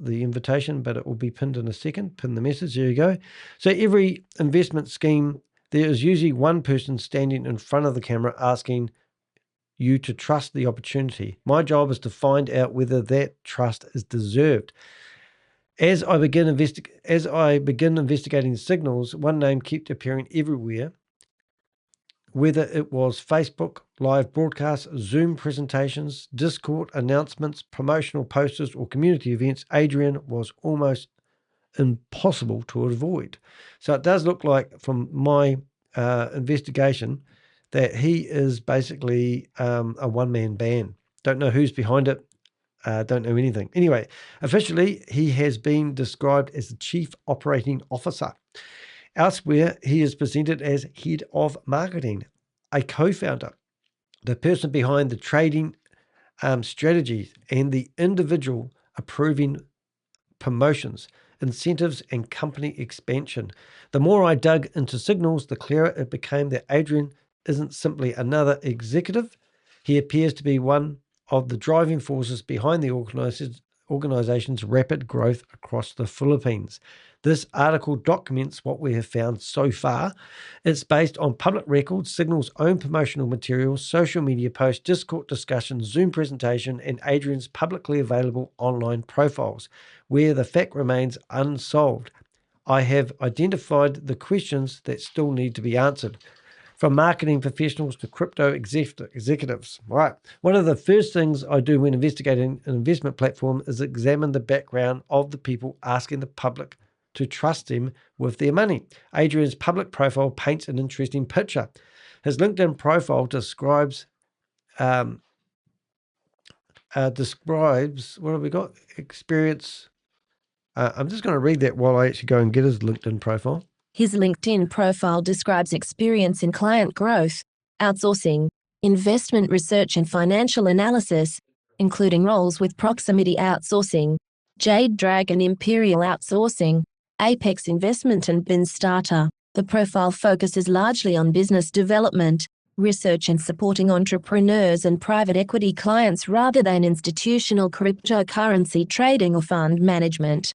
invitation, but it will be pinned in a second. Pin the message. There you go. So every investment scheme, there is usually one person standing in front of the camera asking you to trust the opportunity. My job is to find out whether that trust is deserved. As I begin investigating Zignals, one name kept appearing everywhere. Whether it was Facebook, live broadcasts, Zoom presentations, Discord announcements, promotional posters, or community events, Adrian was almost impossible to avoid. So it does look like, from my investigation, that he is basically a one-man band. Don't know who's behind it. Don't know anything. Anyway, officially, he has been described as the Chief Operating Officer. Elsewhere, he is presented as Head of Marketing, a co-founder, the person behind the trading strategies, and the individual approving promotions, incentives, and company expansion. The more I dug into Zignals, the clearer it became that Adrian isn't simply another executive. He appears to be one of the driving forces behind the organization's rapid growth across the Philippines. This article documents what we have found so far. It's based on public records, Zignals' own promotional materials, social media posts, Discord discussions, Zoom presentation, and Adrian's publicly available online profiles, where the fact remains unsolved. I have identified the questions that still need to be answered. From marketing professionals to crypto executives. Right. One of the first things I do when investigating an investment platform is examine the background of the people asking the public to trust them with their money. Adrian's public profile paints an interesting picture. His LinkedIn profile describes, what have we got? Experience. I'm just going to read that while I actually go and get his LinkedIn profile. His LinkedIn profile describes experience in client growth, outsourcing, investment research and financial analysis, including roles with Proximity Outsourcing, Jade Dragon Imperial Outsourcing, Apex Investment and Bin Starter. The profile focuses largely on business development, research and supporting entrepreneurs and private equity clients rather than institutional cryptocurrency trading or fund management.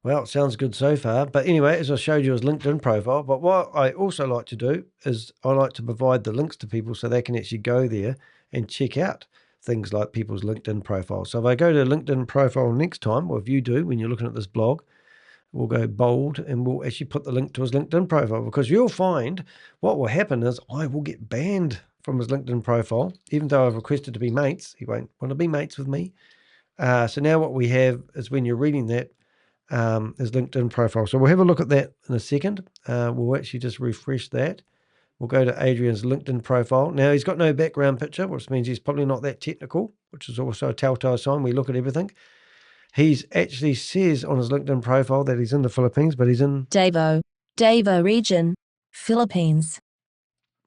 Well, it sounds good so far. But anyway, as I showed you his LinkedIn profile, but what I also like to do is I like to provide the links to people so they can actually go there and check out things like people's LinkedIn profiles. So if I go to LinkedIn profile next time, or if you do when you're looking at this blog, we'll go bold and we'll actually put the link to his LinkedIn profile, because you'll find what will happen is I will get banned from his LinkedIn profile, even though I've requested to be mates. He won't want to be mates with me. So now what we have is, when you're reading that, his LinkedIn profile. So we'll have a look at that in a second. We'll actually just refresh that. We'll go to Adrian's LinkedIn profile. Now, he's got no background picture, which means he's probably not that technical, which is also a telltale sign. We look at everything. He's actually says on his LinkedIn profile that he's in the Philippines, but he's in Davao region, Philippines.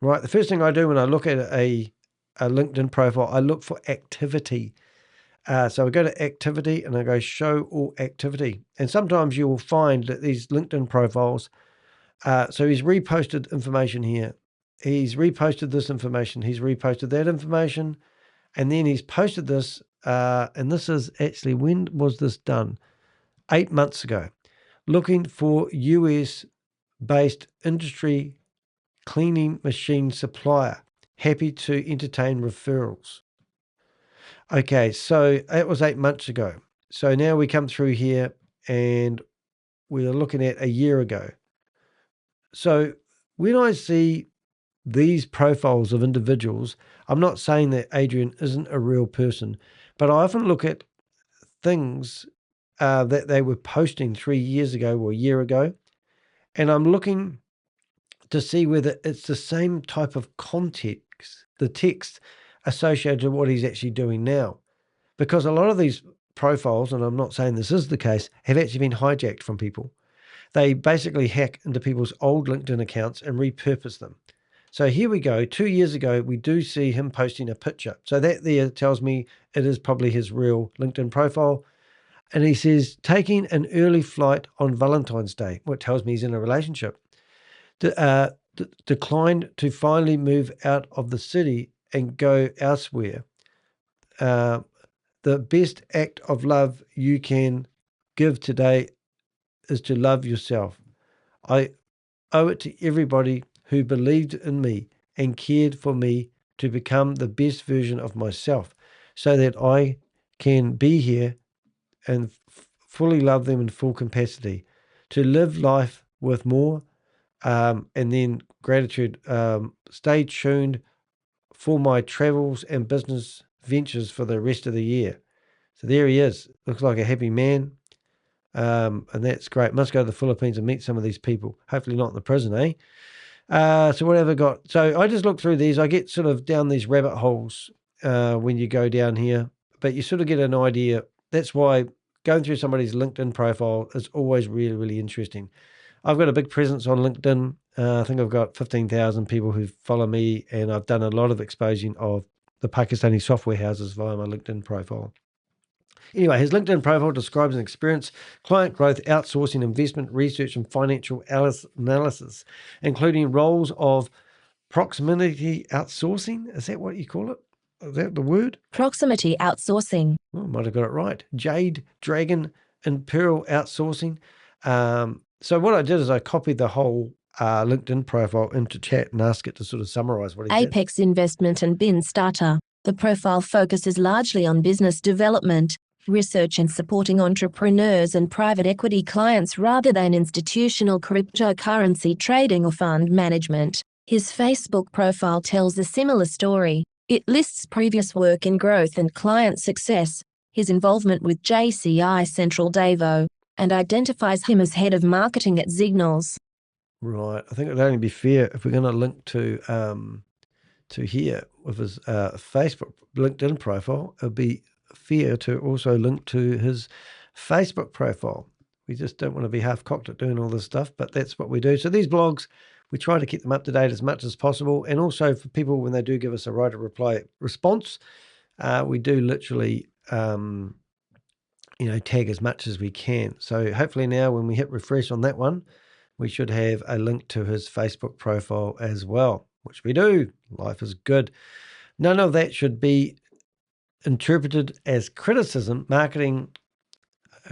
Right. The first thing I do when I look at a LinkedIn profile, I look for activity. So I go to activity and I go show all activity. And sometimes you will find that these LinkedIn profiles, so he's reposted information here. He's reposted this information. He's reposted that information. And then he's posted this. And this is actually, when was this done? 8 months ago. Looking for US-based industry cleaning machine supplier. Happy to entertain referrals. Okay, so that was 8 months ago. So now we come through here and we are looking at a year ago. So when I see these profiles of individuals, I'm not saying that Adrian isn't a real person, but I often look at things that they were posting 3 years ago or a year ago, and I'm looking to see whether it's the same type of context, the text associated with what he's actually doing now. Because a lot of these profiles, and I'm not saying this is the case, have actually been hijacked from people. They basically hack into people's old LinkedIn accounts and repurpose them. So here we go. 2 years ago, we do see him posting a picture. So that there tells me it is probably his real LinkedIn profile. And he says, taking an early flight on Valentine's Day, what tells me he's in a relationship. Declined to finally move out of the city and go elsewhere. The best act of love you can give today is to love yourself. I owe it to everybody who believed in me and cared for me to become the best version of myself so that I can be here and fully love them in full capacity, to live life with more, and then gratitude. Stay tuned for my travels and business ventures for the rest of the year. So there he is. Looks like a happy man. And that's great. Must go to the Philippines and meet some of these people. Hopefully not in the prison, eh? So what have I got? So I just look through these. I get sort of down these rabbit holes when you go down here, but you sort of get an idea. That's why going through somebody's LinkedIn profile is always really, really interesting. I've got a big presence on LinkedIn. I think I've got 15,000 people who follow me, and I've done a lot of exposing of the Pakistani software houses via my LinkedIn profile. Anyway, his LinkedIn profile describes an experience, client growth, outsourcing, investment, research, and financial analysis, including roles of proximity outsourcing. Is that what you call it? Is that the word? Proximity outsourcing. Oh, I might have got it right. Jade, Dragon, and Pearl outsourcing. So what I did is I copied the whole LinkedIn profile into chat and asked it to sort of summarize what he did. Apex Investment and Bin Starter. The profile focuses largely on business development, research and supporting entrepreneurs and private equity clients rather than institutional cryptocurrency trading or fund management. His Facebook profile tells a similar story. It lists previous work in growth and client success, his involvement with JCI Central Davo, and identifies him as head of marketing at Zignals. Right. I think it would only be fair if we're going to link to here with his Facebook LinkedIn profile, it would be fair to also link to his Facebook profile. We just don't want to be half-cocked at doing all this stuff, but that's what we do. So these blogs, we try to keep them up to date as much as possible. And also for people, when they do give us a right of reply response, we do literally, tag as much as we can. So hopefully now when we hit refresh on that one, we should have a link to his Facebook profile as well, which we do. Life is good. None of that should be interpreted as criticism. Marketing,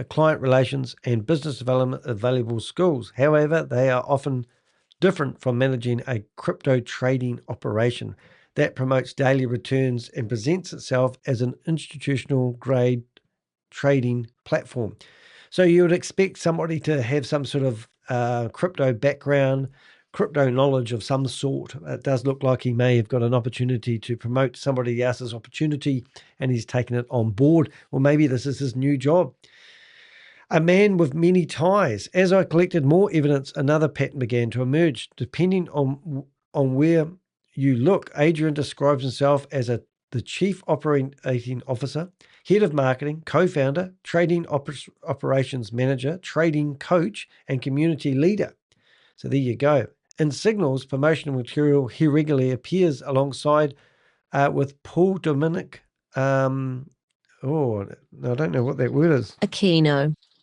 client relations, and business development are valuable skills. However, they are often different from managing a crypto trading operation that promotes daily returns and presents itself as an institutional grade trading platform. So you would expect somebody to have some sort of crypto background, crypto knowledge of some sort. It does look like he may have got an opportunity to promote somebody else's opportunity and he's taken it on board. Or maybe this is his new job. A man with many ties. As I collected more evidence, another pattern began to emerge. Depending on where you look, Adrian describes himself as the chief operating officer, head of marketing, co-founder, trading operations manager, trading coach, and community leader. So there you go. In Signals promotional material, he regularly appears alongside with Paul Dominic. I don't know what that word is.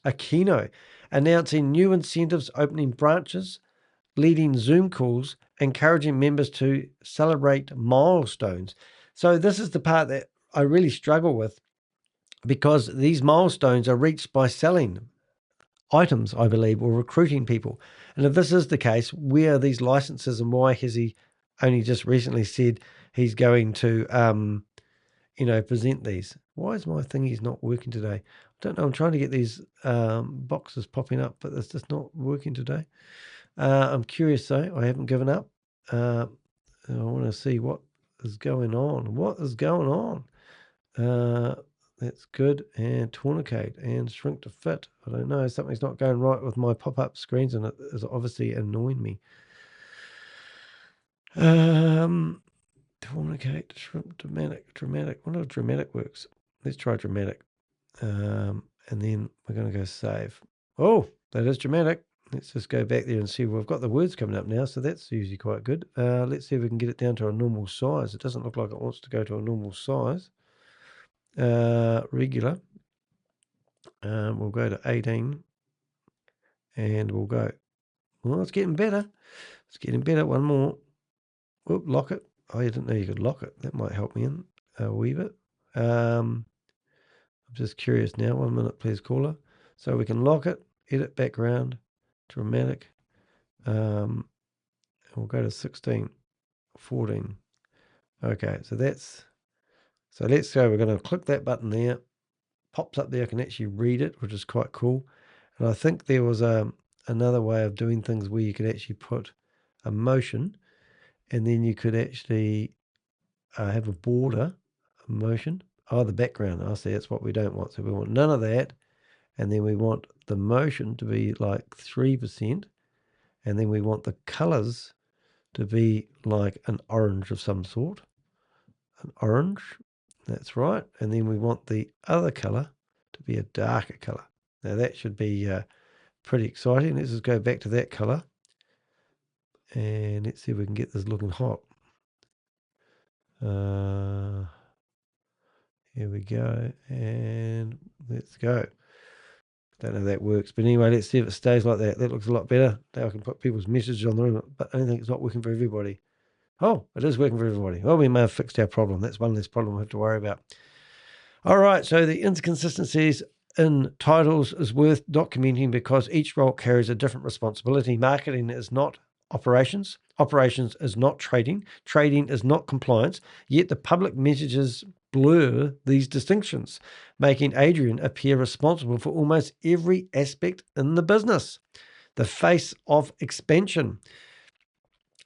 Aquino, announcing new incentives, opening branches, leading Zoom calls, encouraging members to celebrate milestones. So this is the part that I really struggle with, because these milestones are reached by selling items, I believe, or recruiting people. And if this is the case, where are these licenses and why has he only just recently said he's going to, present these? Why is my thingy's not working today? I don't know. I'm trying to get these boxes popping up, but it's just not working today. I'm curious though. I haven't given up. to see what is going on. What is going on? That's good. And tourniquet and shrink to fit. I don't know. Something's not going right with my pop-up screens, and it is obviously annoying me. Tourniquet, shrink, dramatic. I wonder if dramatic works. Let's try dramatic. And then we're going to go save. Oh, that is dramatic. Let's just go back there and see. We've got the words coming up now, so that's usually quite good. Let's see if we can get it down to a normal size. It doesn't look like it wants to go to a normal size. Regular. We'll go to 18 and we'll go. Well, it's getting better. It's getting better. One more. Whoop, lock it. Oh, you didn't know you could lock it. That might help me in a wee bit. I'm just curious now. 1 minute, please, caller. So we can lock it, edit background, dramatic. We'll go to 16, 14. Okay, so let's go. We're going to click that button there. Pops up there. I can actually read it, which is quite cool. And I think there was another way of doing things where you could actually put a motion, and then you could actually have a border, a motion. Oh, the background. I see. That's what we don't want. So we want none of that. And then we want the motion to be like 3%. And then we want the colors to be like an orange of some sort. An orange. That's right. And then we want the other color to be a darker color. Now that should be pretty exciting. Let's just go back to that color. And let's see if we can get this looking hot. Here we go. And let's go. Don't know if that works. But anyway, let's see if it stays like that. That looks a lot better. Now I can put people's messages on the room, but I don't think it's not working for everybody. Oh, it is working for everybody. Well, we may have fixed our problem. That's one less problem we have to worry about. All right, so the inconsistencies in titles is worth documenting because each role carries a different responsibility. Marketing is not operations. Operations is not trading. Trading is not compliance. Yet the public messages blur these distinctions, making Adrian appear responsible for almost every aspect in the business. The face of expansion.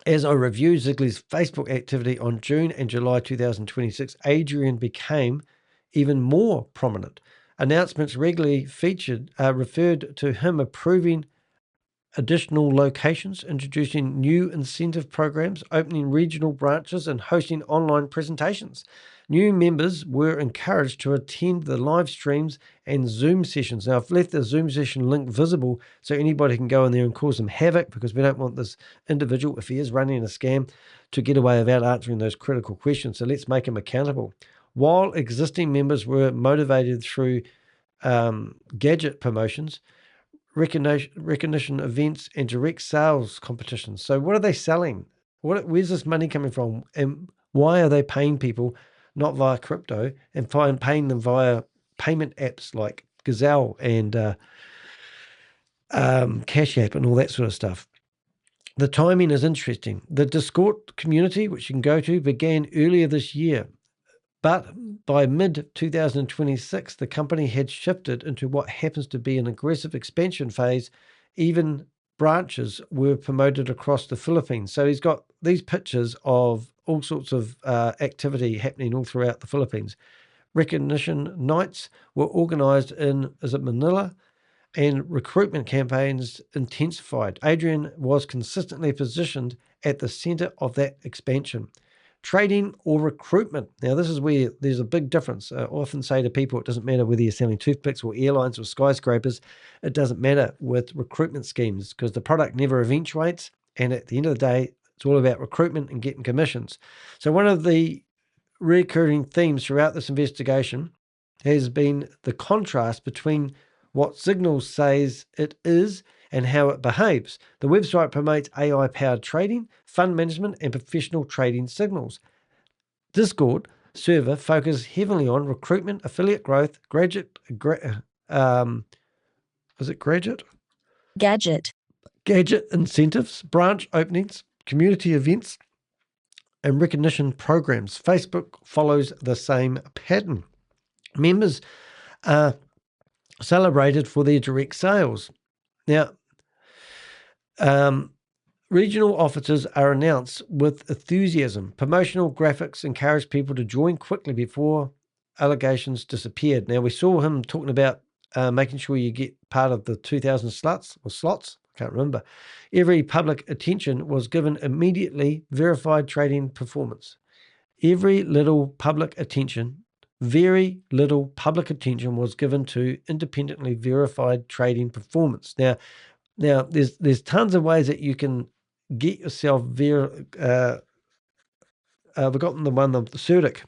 As I reviewed Zignals' Facebook activity on June and July 2026, Adrian became even more prominent. Announcements regularly referred to him approving additional locations, introducing new incentive programs, opening regional branches, and hosting online presentations. New members were encouraged to attend the live streams and Zoom sessions. Now, I've left the Zoom session link visible so anybody can go in there and cause some havoc because we don't want this individual, if he is running a scam, to get away without answering those critical questions. So let's make him accountable. While existing members were motivated through gadget promotions, recognition events, and direct sales competitions. So what are they selling? Where's this money coming from? And why are they paying people not via crypto and paying them via payment apps like Gazelle and Cash App and all that sort of stuff? The timing is interesting. The Discord community, which you can go to, began earlier this year. But by mid-2026, the company had shifted into what happens to be an aggressive expansion phase. Even branches were promoted across the Philippines. So he's got these pictures of all sorts of activity happening all throughout the Philippines. Recognition nights were organized in, Manila? And recruitment campaigns intensified. Adrian was consistently positioned at the center of that expansion. Trading or recruitment. Now, this is where there's a big difference. I often say to people, it doesn't matter whether you're selling toothpicks or airlines or skyscrapers. It doesn't matter with recruitment schemes because the product never eventuates. And at the end of the day, it's all about recruitment and getting commissions. So one of the recurring themes throughout this investigation has been the contrast between what Zignals says it is and how it behaves. The website promotes AI-powered trading, fund management, and professional trading signals. Discord server focuses heavily on recruitment, affiliate growth, gadget incentives, branch openings, community events, and recognition programs. Facebook follows the same pattern. Members are celebrated for their direct sales. Now, Regional offices are announced with enthusiasm. Promotional graphics encourage people to join quickly before allegations disappeared. Now, we saw him talking about making sure you get part of the 2,000 slots. I can't remember. Every public attention was given immediately verified trading performance. Very little public attention was given to independently verified trading performance. Now there's tons of ways that you can get yourself we've got the one of the CIDG.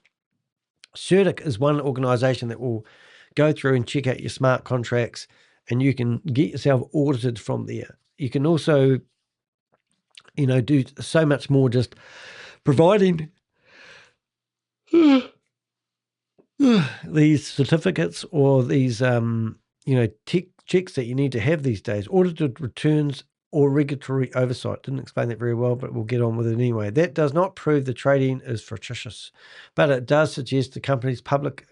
CIDG is one organization that will go through and check out your smart contracts, and you can get yourself audited from there. You can also, do so much more just providing these certificates or these, checks that you need to have these days, audited returns or regulatory oversight. Didn't explain that very well, but we'll get on with it anyway. That does not prove the trading is fictitious, but it does suggest the company's public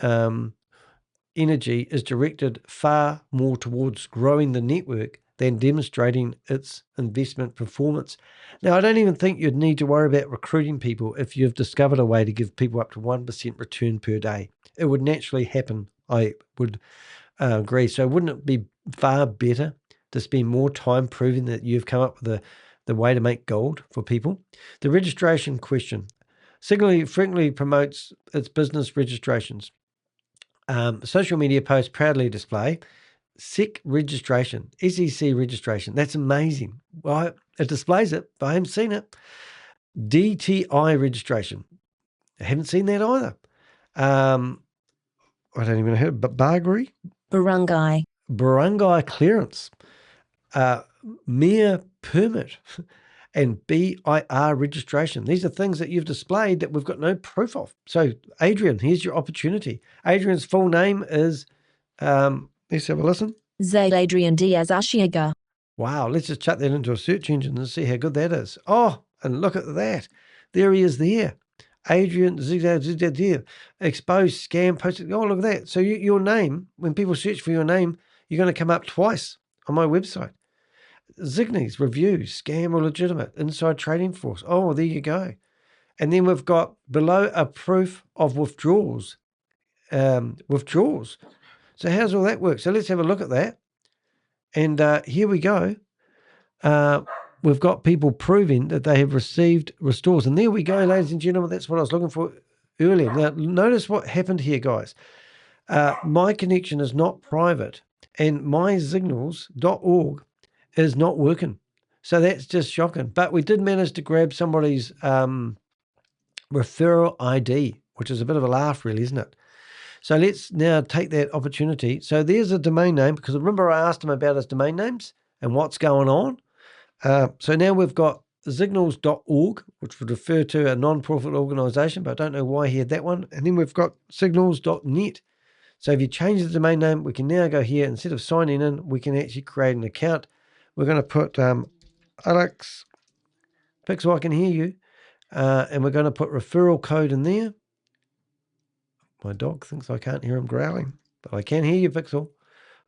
energy is directed far more towards growing the network than demonstrating its investment performance. Now, I don't even think you'd need to worry about recruiting people if you've discovered a way to give people up to 1% return per day. It would naturally happen, I would agree. So wouldn't it be far better to spend more time proving that you've come up with the way to make gold for people? The registration question. Zignals frequently promotes its business registrations. Social media posts proudly display SEC registration, SEC registration. That's amazing. Well, it displays it, but I haven't seen it. DTI registration. I haven't seen that either. I don't even know, but Barangay clearance, mere permit, and BIR registration. These are things that you've displayed that we've got no proof of. So, Adrian, here's your opportunity. Adrian's full name is, let's have a listen. Adrian Artiaga. Wow, let's just chuck that into a search engine and see how good that is. Oh, and look at that. There he is there. Adrian, exposed, scam, posted. Oh, look at that. So your name, when people search for your name, you're going to come up twice on my website. Zignals, reviews, scam or legitimate, inside trading force. Oh, there you go. And then we've got below a proof of withdrawals. So how's all that work? So let's have a look at that. And here we go. We've got people proving that they have received restores. And there we go, ladies and gentlemen. That's what I was looking for earlier. Now, notice what happened here, guys. My connection is not private, and my Zignals.org is not working. So that's just shocking. But we did manage to grab somebody's referral ID, which is a bit of a laugh, really, isn't it? So let's now take that opportunity. So there's a domain name, because remember I asked him about his domain names and what's going on. So now we've got Zignals.org, which would refer to a non-profit organization, but I don't know why he had that one. And then we've got Zignals.net. So if you change the domain name, we can now go here. Instead of signing in, we can actually create an account. We're going to put Alex Pixel, I can hear you. And we're going to put referral code in there. My dog thinks I can't hear him growling, but I can hear you, Pixel.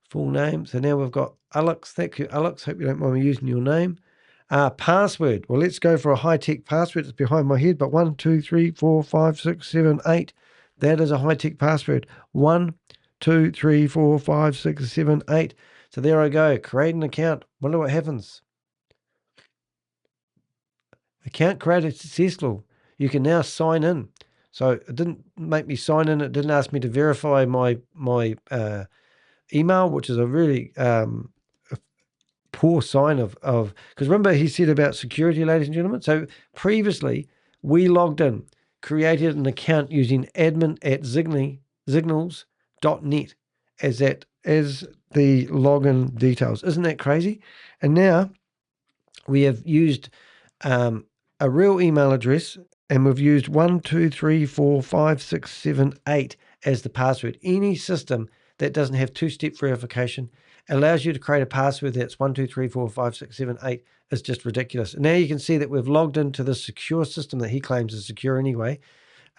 Full name. So now we've got Alex. Thank you, Alex. Hope you don't mind me using your name. Password. Well, let's go for a high-tech password. It's behind my head, but 1, 2, 3, 4, 5, 6, 7, 8. That is a high-tech password. 1, 2, 3, 4, 5, 6, 7, 8. So there I go. Create an account. Wonder what happens. Account created successful. You can now sign in. So it didn't make me sign in. It didn't ask me to verify my email, which is a really poor sign of because remember he said about security, ladies and gentlemen. So previously we logged in, created an account using admin@zignals.net as the login details. Isn't that crazy? And now we have used a real email address, and we've used 1, 2, 3, 4, 5, 6, 7, 8 as the password. Any system that doesn't have two-step verification allows you to create a password that's 1, 2, 3, 4, 5, 6, 7, 8. It's just ridiculous. And now you can see that we've logged into the secure system that he claims is secure anyway.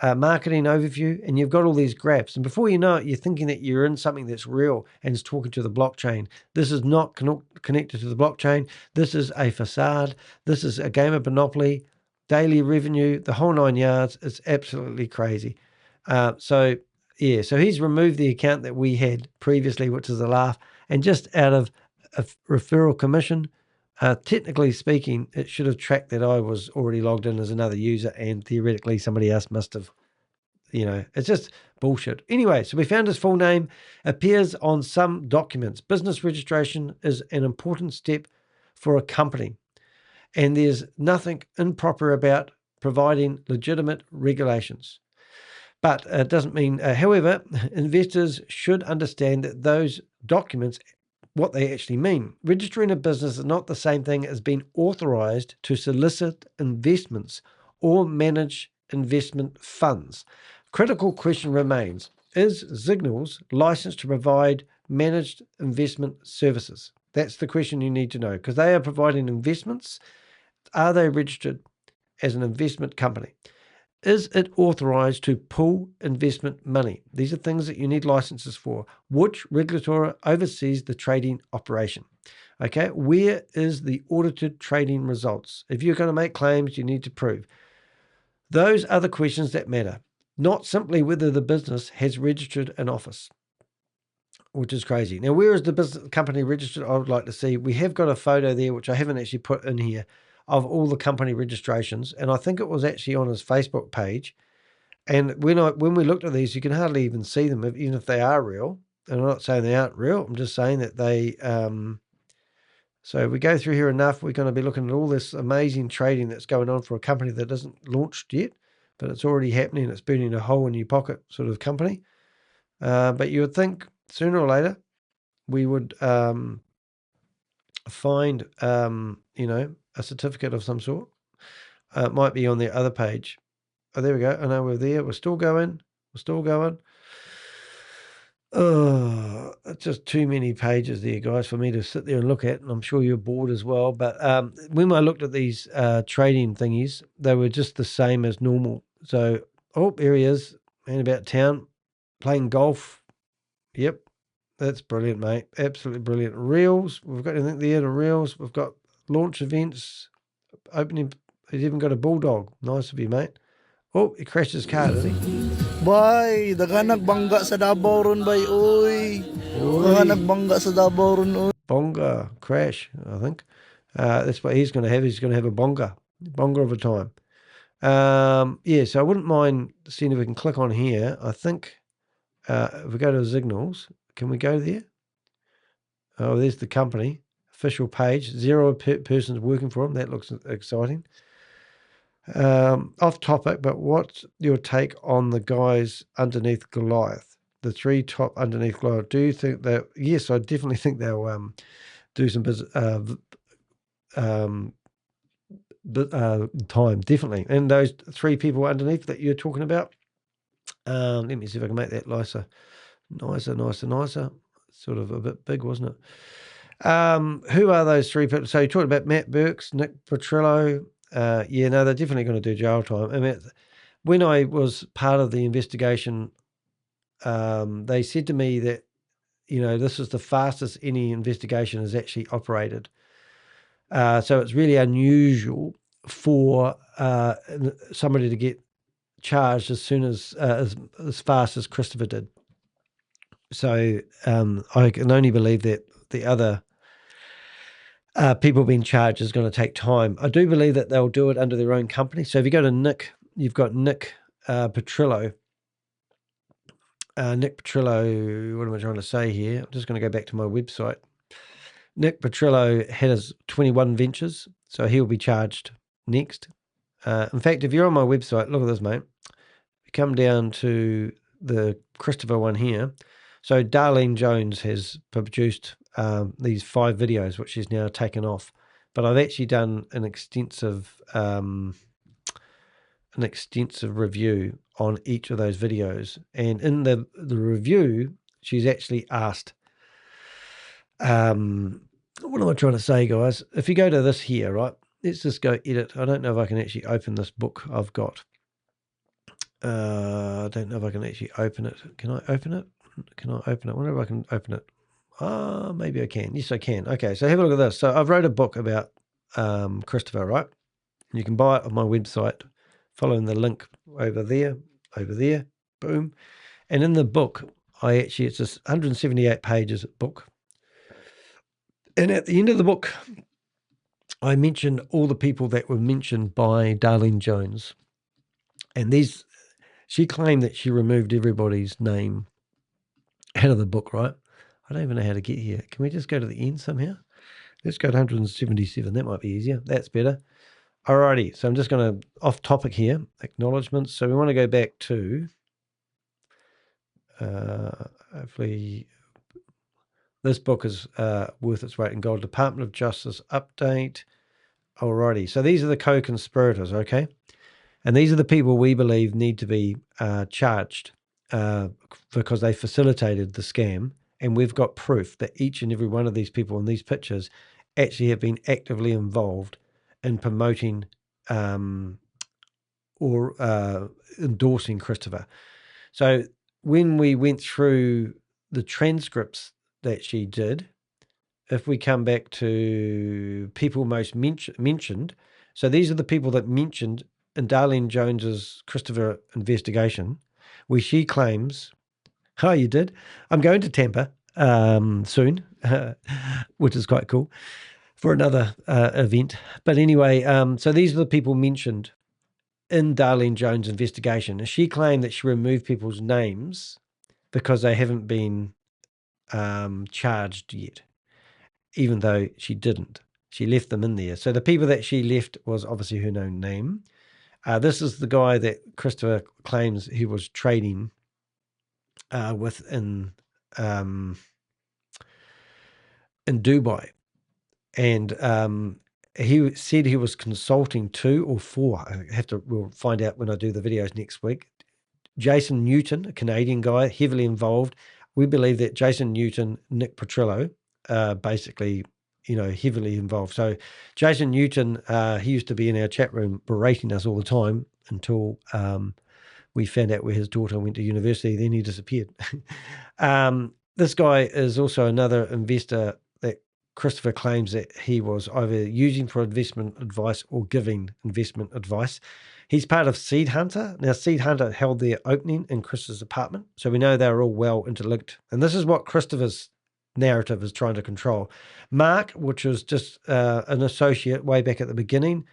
marketing overview, and you've got all these graphs. And before you know it, you're thinking that you're in something that's real and is talking to the blockchain. This is not connected to the blockchain. This is a facade. This is a game of Monopoly, daily revenue, the whole 9 yards. It's absolutely crazy. So he's removed the account that we had previously, which is a laugh, and just out of a referral commission, technically speaking, it should have tracked that I was already logged in as another user, and theoretically somebody else must have, it's just bullshit. Anyway, so we found his full name, appears on some documents. Business registration is an important step for a company, and there's nothing improper about providing legitimate regulations. But it doesn't mean, however, investors should understand that those documents, what they actually mean. Registering a business is not the same thing as being authorized to solicit investments or manage investment funds. Critical question remains, is Zignals licensed to provide managed investment services? That's the question you need to know, because they are providing investments. Are they registered as an investment company? Is it authorized to pool investment money? These are things that you need licenses for. Which regulator oversees the trading operation? Okay, where is the audited trading results? If you're going to make claims, you need to prove. Those are the questions that matter, not simply whether the business has registered an office, which is crazy. Now, where is the business company registered? I would like to see. We have got a photo there, which I haven't actually put in here, of all the company registrations, and I think it was actually on his Facebook page. And when we looked at these, you can hardly even see them, even if they are real. And I'm not saying they aren't real. I'm just saying that they. So we go through here enough, we're going to be looking at all this amazing trading that's going on for a company that isn't launched yet, but it's already happening. It's burning a hole in your pocket sort of company. But you would think sooner or later we would find a certificate of some sort. It might be on the other page. Oh, there we go. I know we're there. We're still going. Oh, it's just too many pages there, guys, for me to sit there and look at. And I'm sure you're bored as well. But when I looked at these trading thingies, they were just the same as normal. So, here he is, man about town, playing golf. Yep. That's brilliant, mate. Absolutely brilliant. Reels. We've got anything there to reels. We've got launch events, opening. He's even got a bulldog. Nice of you, mate. Oh, he crashed his car, did he? Bay, daga nagbangga sa Davao ron, bay, uy. Daga nagbangga sa Davao ron, uy. Bonga crash, I think. That's what he's going to have. He's going to have a bonga of a time. So I wouldn't mind seeing if we can click on here. I think if we go to Zignals, can we go there? Oh, there's the company official page. 0 persons working for them. That looks exciting. Off topic, but what's your take on the guys underneath Goliath? The 3 top underneath Goliath. Do you think that? Yes, I definitely think they'll do some time, definitely. And those 3 people underneath that you're talking about. Let me see if I can make that nicer. Sort of a bit big, wasn't it? Who are those 3 people? So you talked about Matt Burks, Nick Petrillo. They're definitely going to do jail time. I mean, when I was part of the investigation, they said to me that, this is the fastest any investigation has actually operated. So it's really unusual for somebody to get charged as soon as fast as Christopher did. So I can only believe that the other people being charged is going to take time. I do believe that they'll do it under their own company. So if you go to Nick, you've got Nick Petrillo. Nick Petrillo, what am I trying to say here? I'm just going to go back to my website. Nick Petrillo has 21 ventures, so he'll be charged next. In fact, if you're on my website, look at this, mate. You come down to the Christopher one here. So Darlene Jones has produced these 5 videos, which she's now taken off. But I've actually done an extensive review on each of those videos. And in the review, she's actually asked, what am I trying to say, guys? If you go to this here, right, let's just go edit. I don't know if I can actually open this book I've got. I don't know if I can actually open it. Can I open it? Can I open it? I wonder if I can open it. Maybe I can. Yes, I can. Okay, so have a look at this. So I've wrote a book about Christopher, right? You can buy it on my website, following the link over there, boom. And in the book, it's a 178 pages book. And at the end of the book, I mentioned all the people that were mentioned by Darlene Jones. And she claimed that she removed everybody's name out of the book, right? I don't even know how to get here. Can we just go to the end somehow? Let's go to 177. That might be easier. That's better. Alrighty. So I'm just going to, off topic here, acknowledgements. So we want to go back to, hopefully, this book is worth its weight in gold. Department of Justice update. Alrighty. So these are the co-conspirators, okay? And these are the people we believe need to be charged because they facilitated the scam. And we've got proof that each and every one of these people in these pictures actually have been actively involved in promoting or endorsing Christopher. So when we went through the transcripts that she did, if we come back to people most mentioned, so these are the people that mentioned in Darlene Jones's Christopher investigation, where she claims, "Oh, you did? I'm going to Tampa soon," which is quite cool for another event. But anyway, so these are the people mentioned in Darlene Jones' investigation. And she claimed that she removed people's names because they haven't been charged yet, even though she didn't. She left them in there. So the people that she left was obviously her known name. This is the guy that Christopher claims he was trading with in Dubai. And he said he was consulting 2 or 4. We'll find out when I do the videos next week. Jason Newton, a Canadian guy, heavily involved. We believe that Jason Newton, Nick Petrillo, basically, heavily involved. So Jason Newton, he used to be in our chat room berating us all the time until we found out where his daughter went to university. Then he disappeared. This guy is also another investor that Christopher claims that he was either using for investment advice or giving investment advice. He's part of Seed Hunter. Now, Seed Hunter held their opening in Chris's apartment, so we know they're all well interlinked. And this is what Christopher's narrative is trying to control. Mark, which was just an associate way back at the beginning,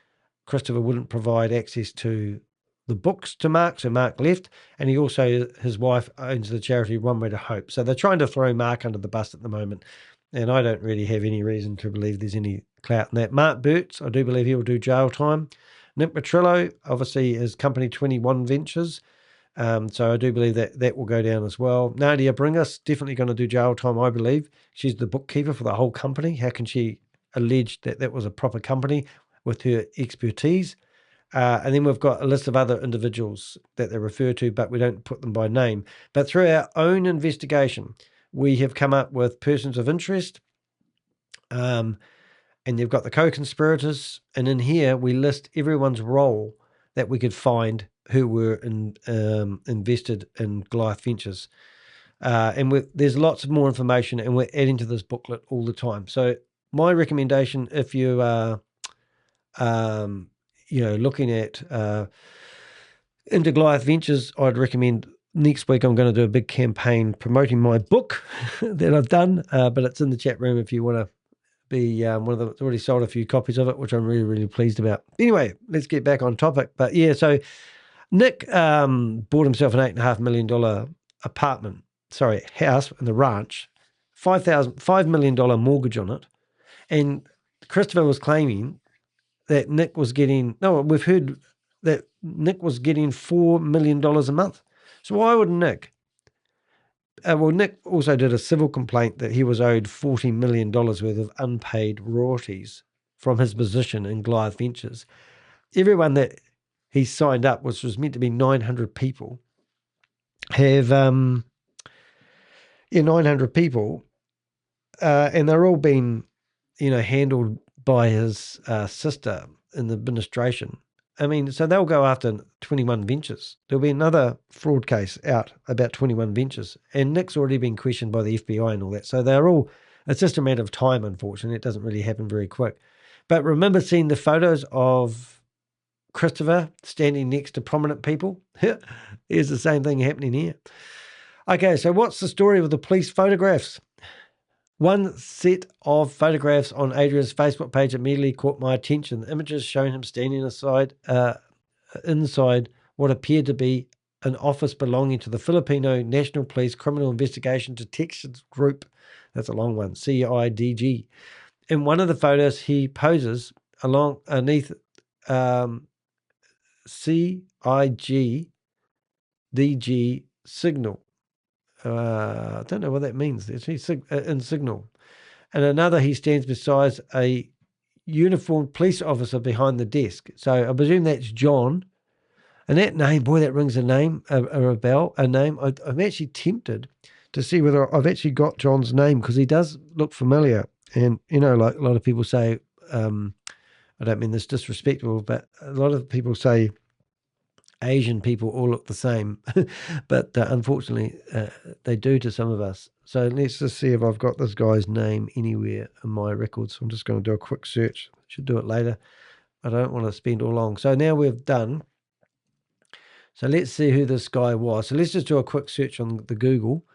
Christopher wouldn't provide access to the books to Mark, so Mark left, and he also, his wife owns the charity One Way to Hope. So they're trying to throw Mark under the bus at the moment, and I don't really have any reason to believe there's any clout in that. Mark Burtz, I do believe he will do jail time. Nick Petrillo, obviously his company 21 Ventures, so I do believe that will go down as well. Nadia Bringas, definitely going to do jail time, I believe. She's the bookkeeper for the whole company. How can she allege that was a proper company with her expertise? And then we've got a list of other individuals that they refer to, but we don't put them by name. But through our own investigation, we have come up with persons of interest, and you've got the co-conspirators. And in here, we list everyone's role that we could find who were invested in Goliath Ventures. And there's lots of more information, and we're adding to this booklet all the time. So my recommendation, if you are looking at into Goliath Ventures, I'd recommend next week I'm going to do a big campaign promoting my book that I've done, but it's in the chat room if you want to be one of them. It's already sold a few copies of it, which I'm really, really pleased about. Anyway, let's get back on topic. But yeah, so Nick bought himself an $8.5 million house in the ranch, $5 million mortgage on it. And Christopher was claiming that Nick was getting, we've heard that Nick was getting $4 million a month. So why would Nick? Nick also did a civil complaint that he was owed $40 million worth of unpaid royalties from his position in Goliath Ventures. Everyone that he signed up, which was meant to be 900 people, have 900 people, and they're all being, handled by his sister in the administration. I mean, so they'll go after 21 Ventures. There'll be another fraud case out about 21 Ventures. And Nick's already been questioned by the FBI and all that. So they're all, it's just a matter of time, unfortunately. It doesn't really happen very quick. But remember seeing the photos of Christopher standing next to prominent people? Here's the same thing happening here. Okay, so what's the story with the police photographs? One set of photographs on Adrian's Facebook page immediately caught my attention. The images showing him standing inside what appeared to be an office belonging to the Filipino National Police Criminal Investigation Detection Group. That's a long one, CIDG. In one of the photos, he poses underneath CIG DG signal. I don't know what that means. It's in signal. And another, he stands beside a uniformed police officer behind the desk. So I presume that's John. And that name, boy, that rings a name. I'm actually tempted to see whether I've actually got John's name, because he does look familiar. And, like a lot of people say, I don't mean this disrespectful, but a lot of people say Asian people all look the same, but unfortunately they do to some of us. So let's just see if I've got this guy's name anywhere in my records. I'm just going to do a quick search. Should do it later. I don't want to spend all long. So now we've done. So let's see who this guy was. So let's just do a quick search on the Google.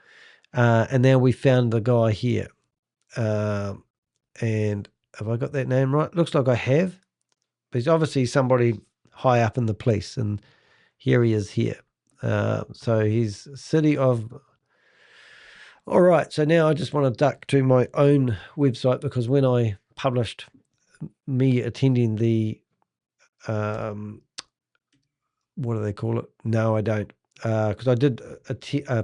And now we found the guy here. And have I got that name right? Looks like I have. But he's obviously somebody high up in the police. And here he is here. So he's city of... All right, so now I just want to duck to my own website, because when I published me attending the... what do they call it? No, I don't. Because I did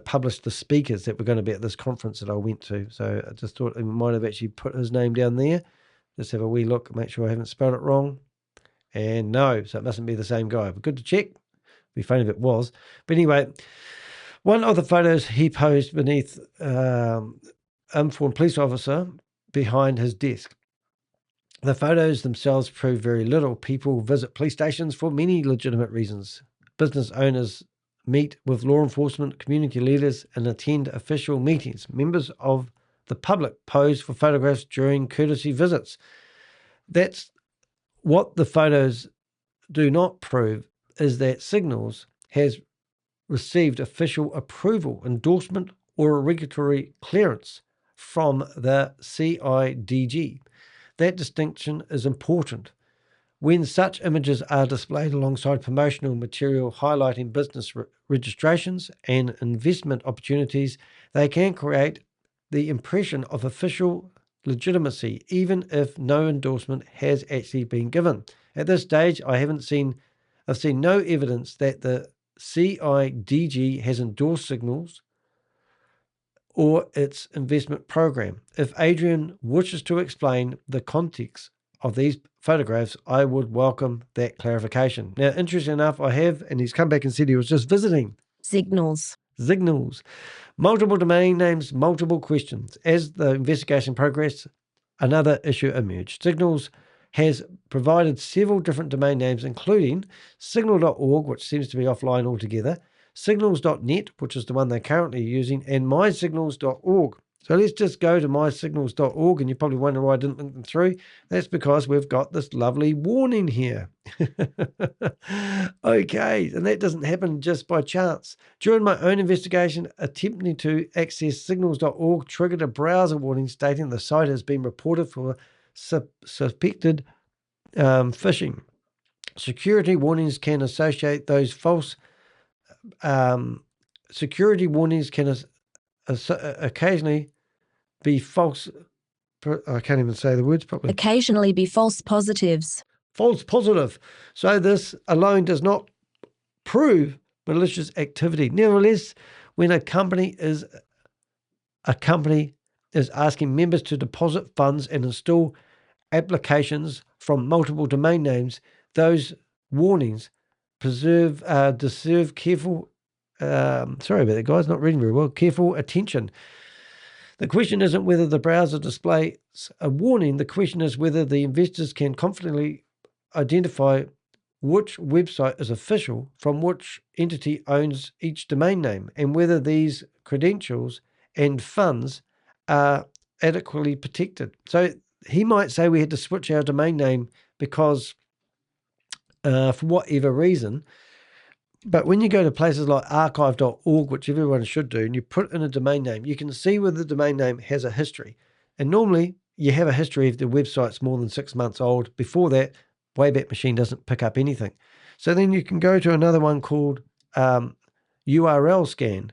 publish the speakers that were going to be at this conference that I went to. So I just thought I might have actually put his name down there. Just have a wee look, make sure I haven't spelled it wrong. And no, so it mustn't be the same guy. But good to check. It'd be funny if it was. But anyway, one of the photos he posed beneath informed police officer behind his desk. The photos themselves prove very little. People visit police stations for many legitimate reasons. Business owners meet with law enforcement, community leaders, and attend official meetings. Members of the public pose for photographs during courtesy visits. That's what the photos do not prove, is that Zignals has received official approval, endorsement, or a regulatory clearance from the CIDG. That distinction is important. When such images are displayed alongside promotional material highlighting business registrations and investment opportunities, they can create the impression of official legitimacy, even if no endorsement has actually been given. At this stage, I've seen no evidence that the CIDG has endorsed Zignals or its investment program. If Adrian wishes to explain the context of these photographs, I would welcome that clarification. Now, interesting enough, I have, and he's come back and said he was just visiting Zignals. Multiple domain names, multiple questions. As the investigation progressed, another issue emerged. Zignals has provided several different domain names, including signal.org, which seems to be offline altogether, signals.net, which is the one they're currently using, and mysignals.org. So let's just go to mysignals.org, and you probably wonder why I didn't link them through. That's because we've got this lovely warning here. Okay, and that doesn't happen just by chance. During my own investigation, attempting to access signals.org triggered a browser warning stating the site has been reported for suspected phishing. Security warnings can associate those false... security warnings can occasionally be false... I can't even say the words properly. Occasionally be false positives. False positive. So this alone does not prove malicious activity. Nevertheless, when a company is asking members to deposit funds and install applications from multiple domain names, those warnings deserve careful... sorry about that, guys, not reading very well. Careful attention. The question isn't whether the browser displays a warning. The question is whether the investors can confidently identify which website is official from which entity owns each domain name and whether these credentials and funds are adequately protected. So he might say we had to switch our domain name because for whatever reason. But when you go to places like archive.org, which everyone should do, and you put in a domain name, you can see whether the domain name has a history. And normally you have a history if the website's more than 6 months old. Before that, Wayback Machine doesn't pick up anything. So then you can go to another one called URL Scan,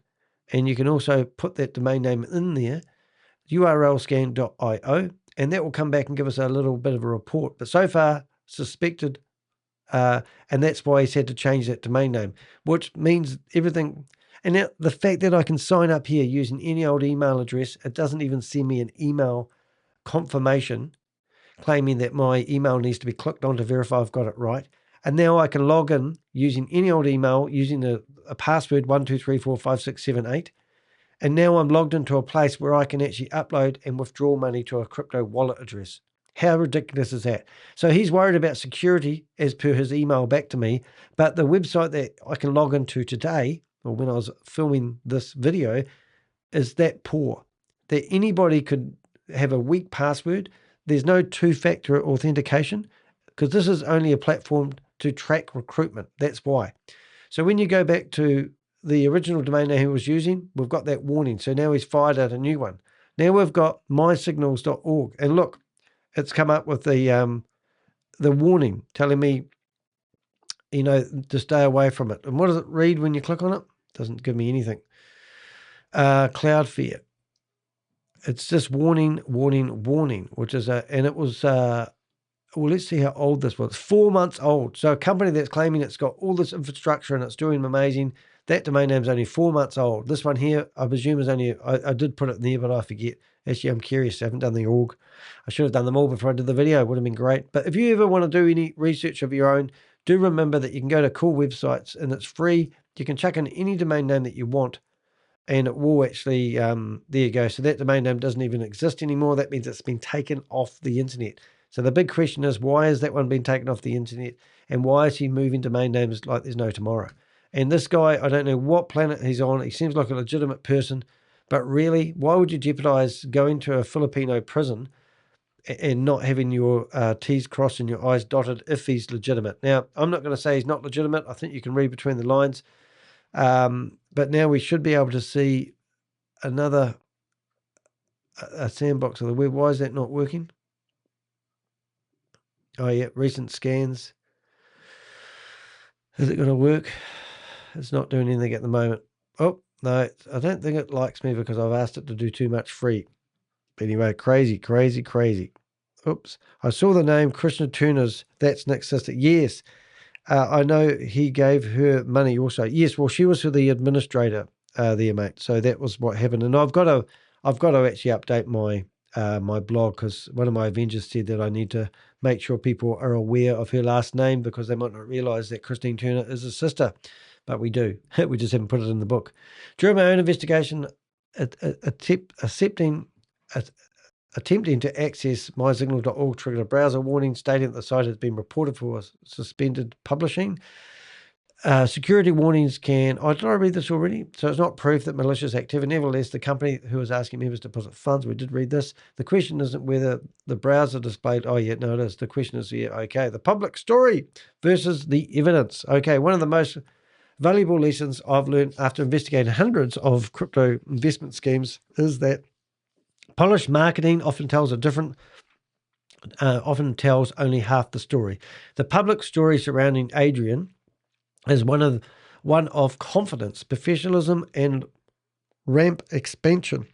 and you can also put that domain name in there, urlscan.io, and that will come back and give us a little bit of a report. But so far, suspected, and that's why he's had to change that domain name, which means everything. And now the fact that I can sign up here using any old email address, it doesn't even send me an email confirmation claiming that my email needs to be clicked on to verify I've got it right. And now I can log in using any old email, using a password 12345678. And now I'm logged into a place where I can actually upload and withdraw money to a crypto wallet address. How ridiculous is that? So he's worried about security as per his email back to me, but the website that I can log into today, or when I was filming this video, is that poor that anybody could have a weak password. There's no two-factor authentication because this is only a platform to track recruitment. That's why. So when you go back to the original domain name he was using, we've got that warning. So now he's fired out a new one. Now we've got mysignals.org, and look, it's come up with the warning telling me, to stay away from it. And what does it read when you click on it? Doesn't give me anything. Cloudflare. It's just warning, which is and it was, let's see how old this was. 4 months old. So a company that's claiming it's got all this infrastructure and it's doing amazing, that domain name's only 4 months old. This one here, I presume is only, I did put it in there, but I forget. Actually, I'm curious. I haven't done the org. I should have done them all before I did the video. It would have been great. But if you ever want to do any research of your own, do remember that you can go to cool websites and it's free. You can chuck in any domain name that you want and it will actually, there you go. So that domain name doesn't even exist anymore. That means it's been taken off the internet. So the big question is, why has that one been taken off the internet? And why is he moving domain names like there's no tomorrow? And this guy, I don't know what planet he's on. He seems like a legitimate person. But really, why would you jeopardize going to a Filipino prison and not having your T's crossed and your I's dotted if he's legitimate? Now, I'm not going to say he's not legitimate. I think you can read between the lines. But now we should be able to see another a sandbox of the web. Why is that not working? Oh, yeah, recent scans. Is it going to work? It's not doing anything at the moment. Oh, no, I don't think it likes me because I've asked it to do too much free. But anyway, crazy. Oops. I saw the name Krishna Tunas. That's Nick's sister. Yes. I know he gave her money also. Yes, well, she was the administrator there, mate. So that was what happened. And I've got to actually update my my blog because one of my Avengers said that I need to make sure people are aware of her last name because they might not realize that Christine Turner is a sister. But we do. We just haven't put it in the book. During my own investigation, attempting to access mysignal.org triggered a browser warning stating that the site has been reported for suspended publishing. Security warnings did I read this already? So it's not proof that malicious activity. Nevertheless, the company who was asking members to deposit funds, we did read this. The question isn't whether the browser displayed, oh yeah, no it is. The question is, yeah, okay, the public story versus the evidence. Okay, one of the most valuable lessons I've learned after investigating hundreds of crypto investment schemes is that polished marketing often tells only half the story. The public story surrounding Adrian is one of confidence, professionalism, and ramp expansion.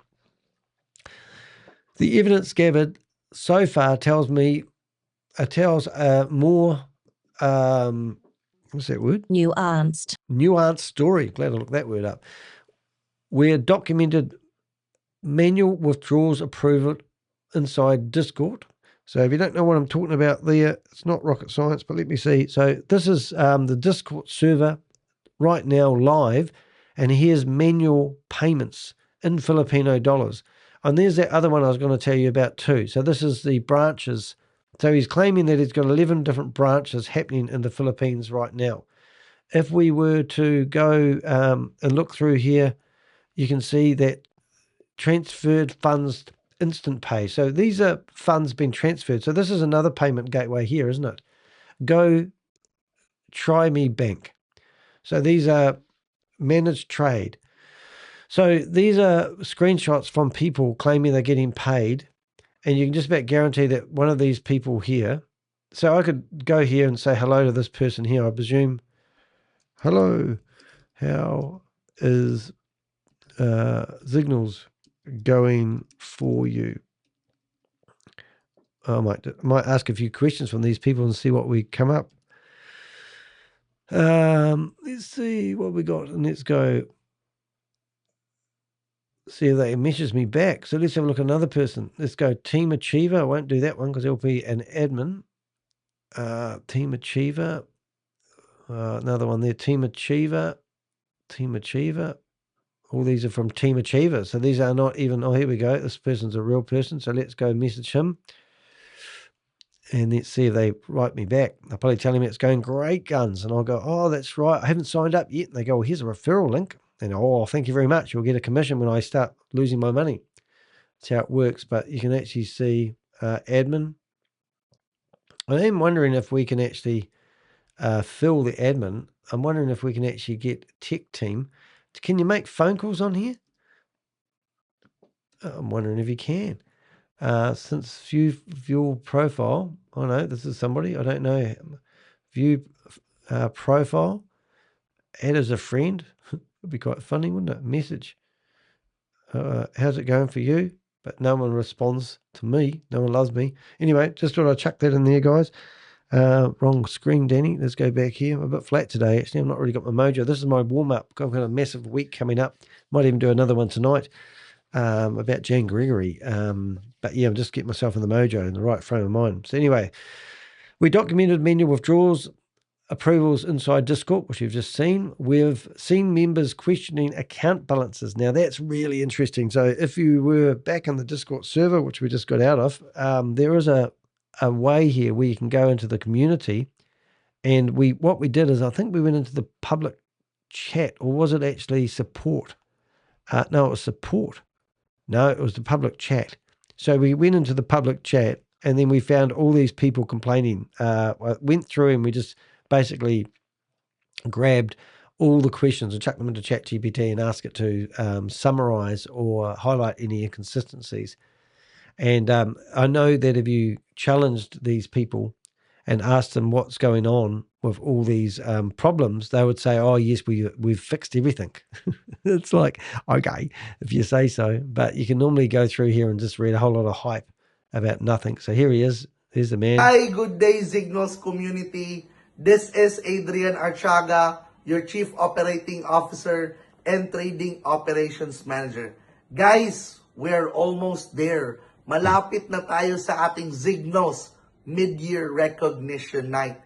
The evidence gathered so far tells more. What's that word? Nuanced story. Glad I looked that word up. Where documented manual withdrawals approval inside Discord. So if you don't know what I'm talking about there, it's not rocket science, but let me see. So this is the Discord server right now live, and here's manual payments in Filipino dollars. And there's that other one I was going to tell you about too. So this is the branches So he's claiming that he's got 11 different branches happening in the Philippines right now. If we were to go and look through here, you can see that transferred funds instant pay. So these are funds being transferred. So this is another payment gateway here, isn't it? Go Try Me Bank. So these are managed trade. So these are screenshots from people claiming they're getting paid, and you can just about guarantee that one of these people here, so I could go here and say hello to this person here, I presume. Hello, how is Zignals going for you? I might ask a few questions from these people and see what we come up. Let's see what we got, and let's go see if they message me back. So let's have a look at another person. Let's go Team Achiever. I won't do that one because it'll be an admin. Team Achiever. Another one there. Team Achiever. Team Achiever. All these are from Team Achiever. So these are not even, oh, here we go. This person's a real person. So let's go message him. And let's see if they write me back. They're probably telling me it's going great guns. And I'll go, oh, that's right. I haven't signed up yet. And they go, well, here's a referral link. And, oh, thank you very much. You'll get a commission when I start losing my money. That's how it works. But you can actually see admin. I am wondering if we can actually fill the admin. I'm wondering if we can actually get tech team. Can you make phone calls on here? I'm wondering if you can. Since view profile, oh no, this is somebody, I don't know. View profile, add as a friend. Would be quite funny, wouldn't it? Message. How's it going for you? But no one responds to me. No one loves me. Anyway, just thought I'd chuck that in there, guys. Wrong screen, Danny. Let's go back here. I'm a bit flat today, actually. I've not really got my mojo. This is my warm-up. I've got a massive week coming up. Might even do another one tonight about Jan Gregory. But yeah, I'm just getting myself in the mojo, in the right frame of mind. So anyway, we documented manual withdrawals, approvals inside Discord, which you've just seen. We've seen members questioning account balances. Now, that's really interesting. So if you were back in the Discord server, which we just got out of, there is a way here where you can go into the community. And what we did is, I think we went into the public chat, or was it actually support? No, it was support. No, it was the public chat. So we went into the public chat, and then we found all these people complaining. I went through and we just basically grabbed all the questions and chucked them into ChatGPT and asked it to summarize or highlight any inconsistencies. And I know that if you challenged these people and asked them what's going on with all these problems, they would say, oh, yes, we've fixed everything. It's like, okay, if you say so. But you can normally go through here and just read a whole lot of hype about nothing. So here he is. Here's the man. Hi, good day, Zignals community. This is Adrian Artiaga, your Chief Operating Officer and Trading Operations Manager. Guys, we're almost there. Malapit na tayo sa ating Zignals Mid-Year Recognition Night.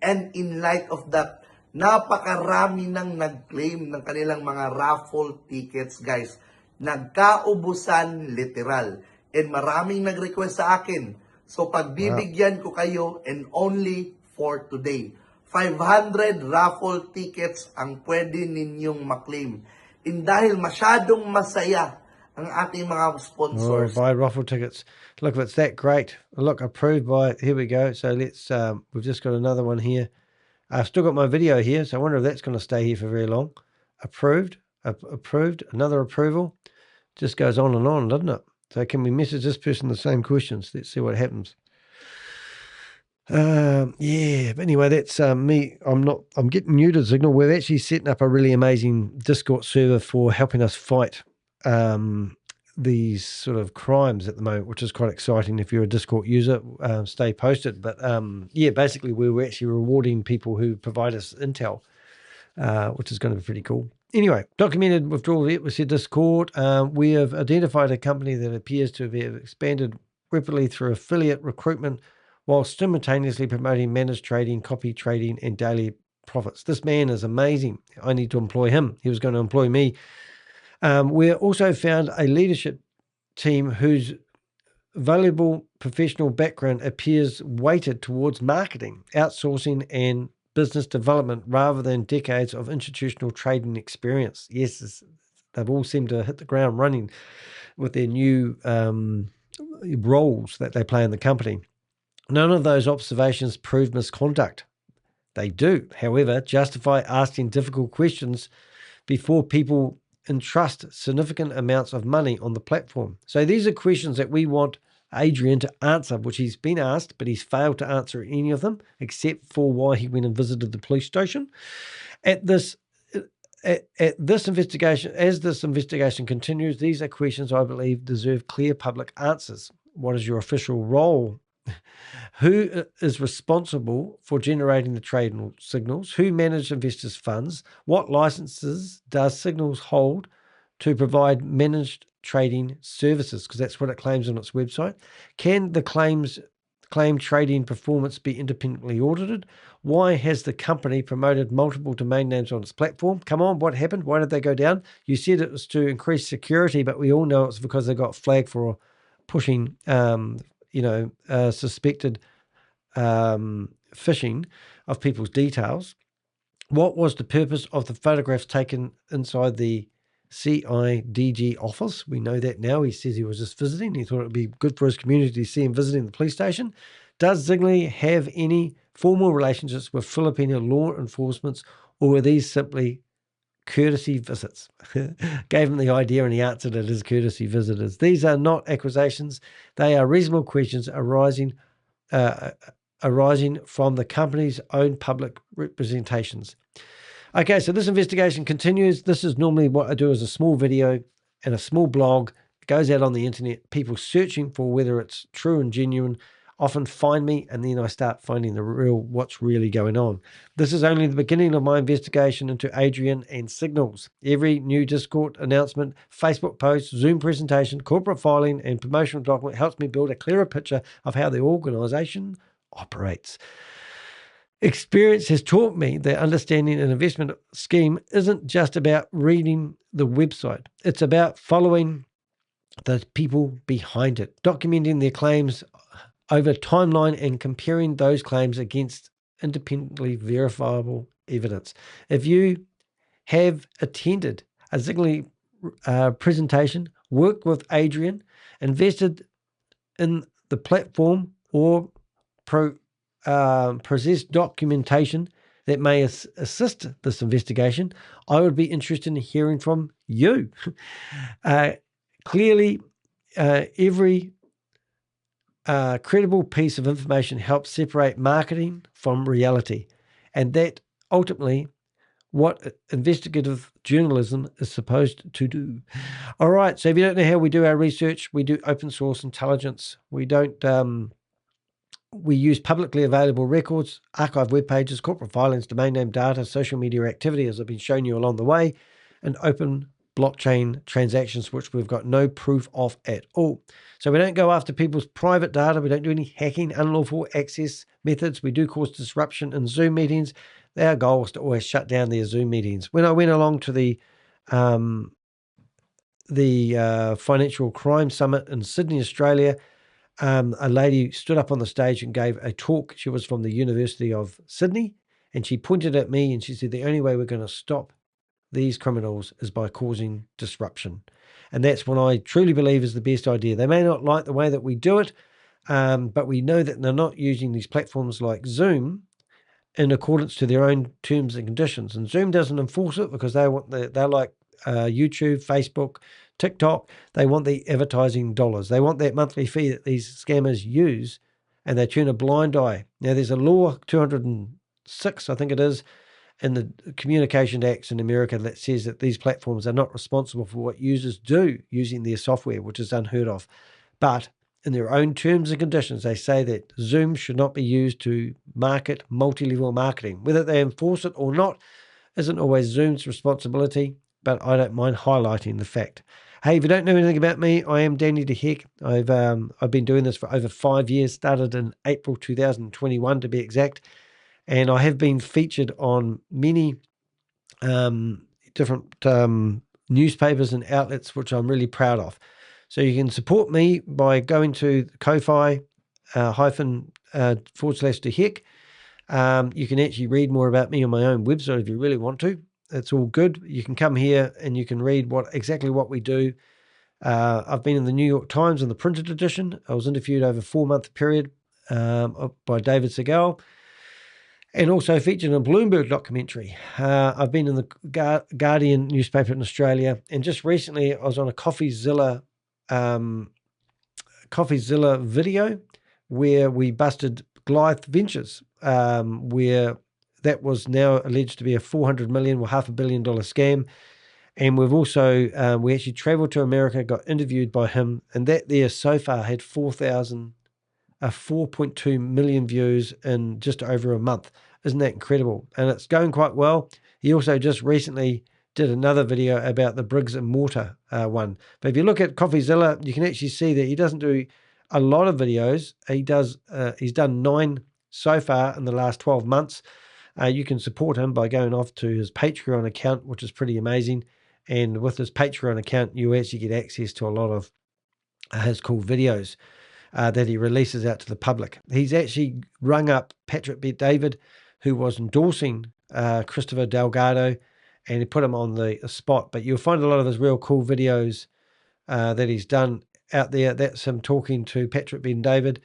And in light of that, napakarami nang nag-claim ng kanilang mga raffle tickets, guys. Nagkaubusan literal. And maraming nag-request sa akin. So pagbibigyan ko kayo and only for today. 500 raffle tickets ang pwede ninyong maklaim. And dahil masyadong masaya ang ating mga sponsors. Oh, buy raffle tickets. Look, if it's that great. Look, approved by, here we go. So let's, we've just got another one here. I've still got my video here, so I wonder if that's going to stay here for very long. Approved, approved, another approval. Just goes on, doesn't it? So can we message this person the same questions? Let's see what happens. Yeah, but anyway, that's me. I'm getting new to Zignal. We're actually setting up a really amazing Discord server for helping us fight these sort of crimes at the moment, which is quite exciting. If you're a Discord user, stay posted. But yeah, basically we're actually rewarding people who provide us intel, which is going to be pretty cool. Anyway, documented withdrawal yet. We said Discord. We have identified a company that appears to have expanded rapidly through affiliate recruitment while simultaneously promoting managed trading, copy trading, and daily profits. This man is amazing. I need to employ him. He was going to employ me. We also found a leadership team whose valuable professional background appears weighted towards marketing, outsourcing, and business development rather than decades of institutional trading experience. Yes, they've all seemed to hit the ground running with their new roles that they play in the company. None of those observations prove misconduct. They do, however, justify asking difficult questions before people entrust significant amounts of money on the platform. So these are questions that we want Adrian to answer, which he's been asked, but he's failed to answer any of them, except for why he went and visited the police station. At this investigation, as this investigation continues, these are questions I believe deserve clear public answers. What is your official role? Who is responsible for generating the trade signals? Who manages investors' funds? What licenses does Zignals hold to provide managed trading services? Because that's what it claims on its website. Can the claim trading performance be independently audited? Why has the company promoted multiple domain names on its platform? Come on, what happened? Why did they go down? You said it was to increase security, but we all know it's because they got flagged for pushing suspected phishing of people's details. What was the purpose of the photographs taken inside the CIDG office? We know that now. He says he was just visiting. He thought it would be good for his community to see him visiting the police station. Does Zignals have any formal relationships with Philippine law enforcement, or were these simply courtesy visits? Gave him the idea and he answered it as courtesy visitors. These are not accusations. They are reasonable questions arising from the company's own public representations. Okay, so this investigation continues. This is normally what I do as a small video and a small blog. It goes out on the internet. People searching for whether it's true and genuine often find me, and then I start finding what's really going on. This is only the beginning of my investigation into Adrian and Zignals. Every new Discord announcement, Facebook post, Zoom presentation, corporate filing, and promotional document helps me build a clearer picture of how the organization operates. Experience has taught me that understanding an investment scheme isn't just about reading the website. It's about following the people behind it, documenting their claims over timeline and comparing those claims against independently verifiable evidence. If you have attended a Zignals presentation, worked with Adrian, invested in the platform, or possess documentation that may assist this investigation, I would be interested in hearing from you. Clearly, every credible piece of information helps separate marketing from reality, and that ultimately what investigative journalism is supposed to do. All right, so if you don't know how we do our research, we do open source intelligence. We don't we use publicly available records, archive web pages, corporate filings, domain name data, social media activity, as I've been showing you along the way, and open blockchain transactions, which we've got no proof of at all. So we don't go after people's private data. We don't do any hacking, unlawful access methods. We do cause disruption in Zoom meetings. Our goal is to always shut down their Zoom meetings. When I went along to the Financial Crime Summit in Sydney, Australia, a lady stood up on the stage and gave a talk. She was from the University of Sydney, and she pointed at me and she said, the only way we're going to stop these criminals is by causing disruption. And that's what I truly believe is the best idea. They may not like the way that we do it, but we know that they're not using these platforms like Zoom in accordance to their own terms and conditions. And Zoom doesn't enforce it because they're like YouTube, Facebook, TikTok. They want the advertising dollars. They want that monthly fee that these scammers use, and they turn a blind eye. Now, there's a law, 206, I think it is, in the Communication Acts in America that says that these platforms are not responsible for what users do using their software, which is unheard of. But in their own terms and conditions, they say that Zoom should not be used to market multi-level marketing. Whether they enforce it or not isn't always Zoom's responsibility, but I don't mind highlighting the fact. Hey, if you don't know anything about me, I am Danny the Heck. I've been doing this for over 5 years, started in April 2021 to be exact, and I have been featured on many different newspapers and outlets, which I'm really proud of. So you can support me by going to Ko-Fi //de-heck. You can actually read more about me on my own website if you really want to. It's all good. You can come here and you can read exactly what we do. I've been in the New York Times in the printed edition. I was interviewed over a 4-month period by David Zignals, and also featured in a Bloomberg documentary. I've been in the Guardian newspaper in Australia, and just recently I was on a CoffeeZilla video where we busted Goliath Ventures, where that was now alleged to be a $400 million or $500 million scam. And we've also, we actually traveled to America, got interviewed by him, and that there so far had 4.2 million views in just over a month. Isn't that incredible? And it's going quite well. He also just recently did another video about the Briggs and Mortar one. But if you look at CoffeeZilla, you can actually see that he doesn't do a lot of videos. He's done 9 so far in the last 12 months. You can support him by going off to his Patreon account, which is pretty amazing. And with his Patreon account, you actually get access to a lot of his cool videos that he releases out to the public. He's actually rung up Patrick Bet-David, who was endorsing Christopher Delgado, and he put him on the spot. But you'll find a lot of his real cool videos that he's done out there. That's him talking to Patrick Bet-David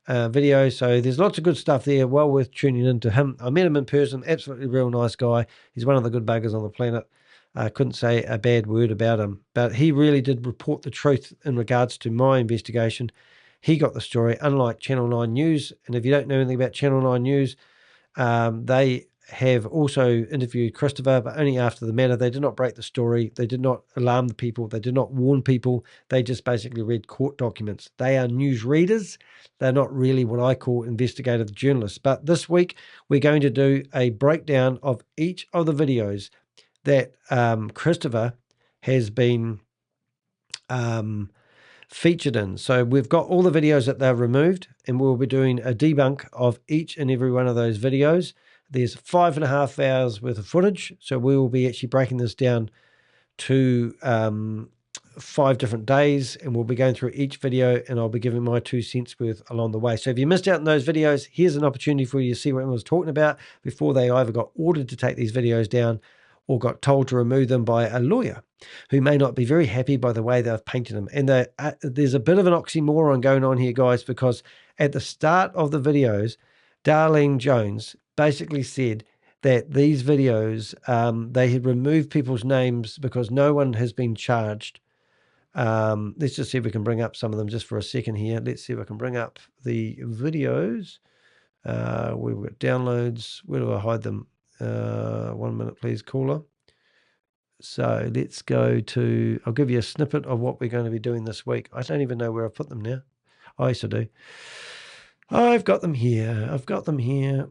video. So there's lots of good stuff there. Well worth tuning into him. I met him in person. Absolutely real nice guy. He's one of the good buggers on the planet. I couldn't say a bad word about him. But he really did report the truth in regards to my investigation. He got the story, unlike Channel 9 News. And if you don't know anything about Channel 9 News, they have also interviewed Christopher, but only after the matter. They did not break the story. They did not alarm the people. They did not warn people. They just basically read court documents. They are news readers. They're not really what I call investigative journalists. But this week, we're going to do a breakdown of each of the videos that Christopher has been featured in. So we've got all the videos that they've removed, and we'll be doing a debunk of each and every one of those videos. There's 5.5 hours worth of footage, so we will be actually breaking this down to 5 different days, and we'll be going through each video, and I'll be giving my 2 cents worth along the way. So if you missed out on those videos, here's an opportunity for you to see what I was talking about before they either got ordered to take these videos down or got told to remove them by a lawyer who may not be very happy by the way they've painted them. And there's a bit of an oxymoron going on here, guys, because at the start of the videos, Darlene Jones basically said that these videos, they had removed people's names because no one has been charged. Let's just see if we can bring up some of them just for a second here. Let's see if I can bring up the videos. We've got downloads. Where do I hide them? 1 minute, please, caller. So let's go to, I'll give you a snippet of what we're going to be doing this week. I don't even know where I've put them now. I used to do. I've got them here. I've got them here.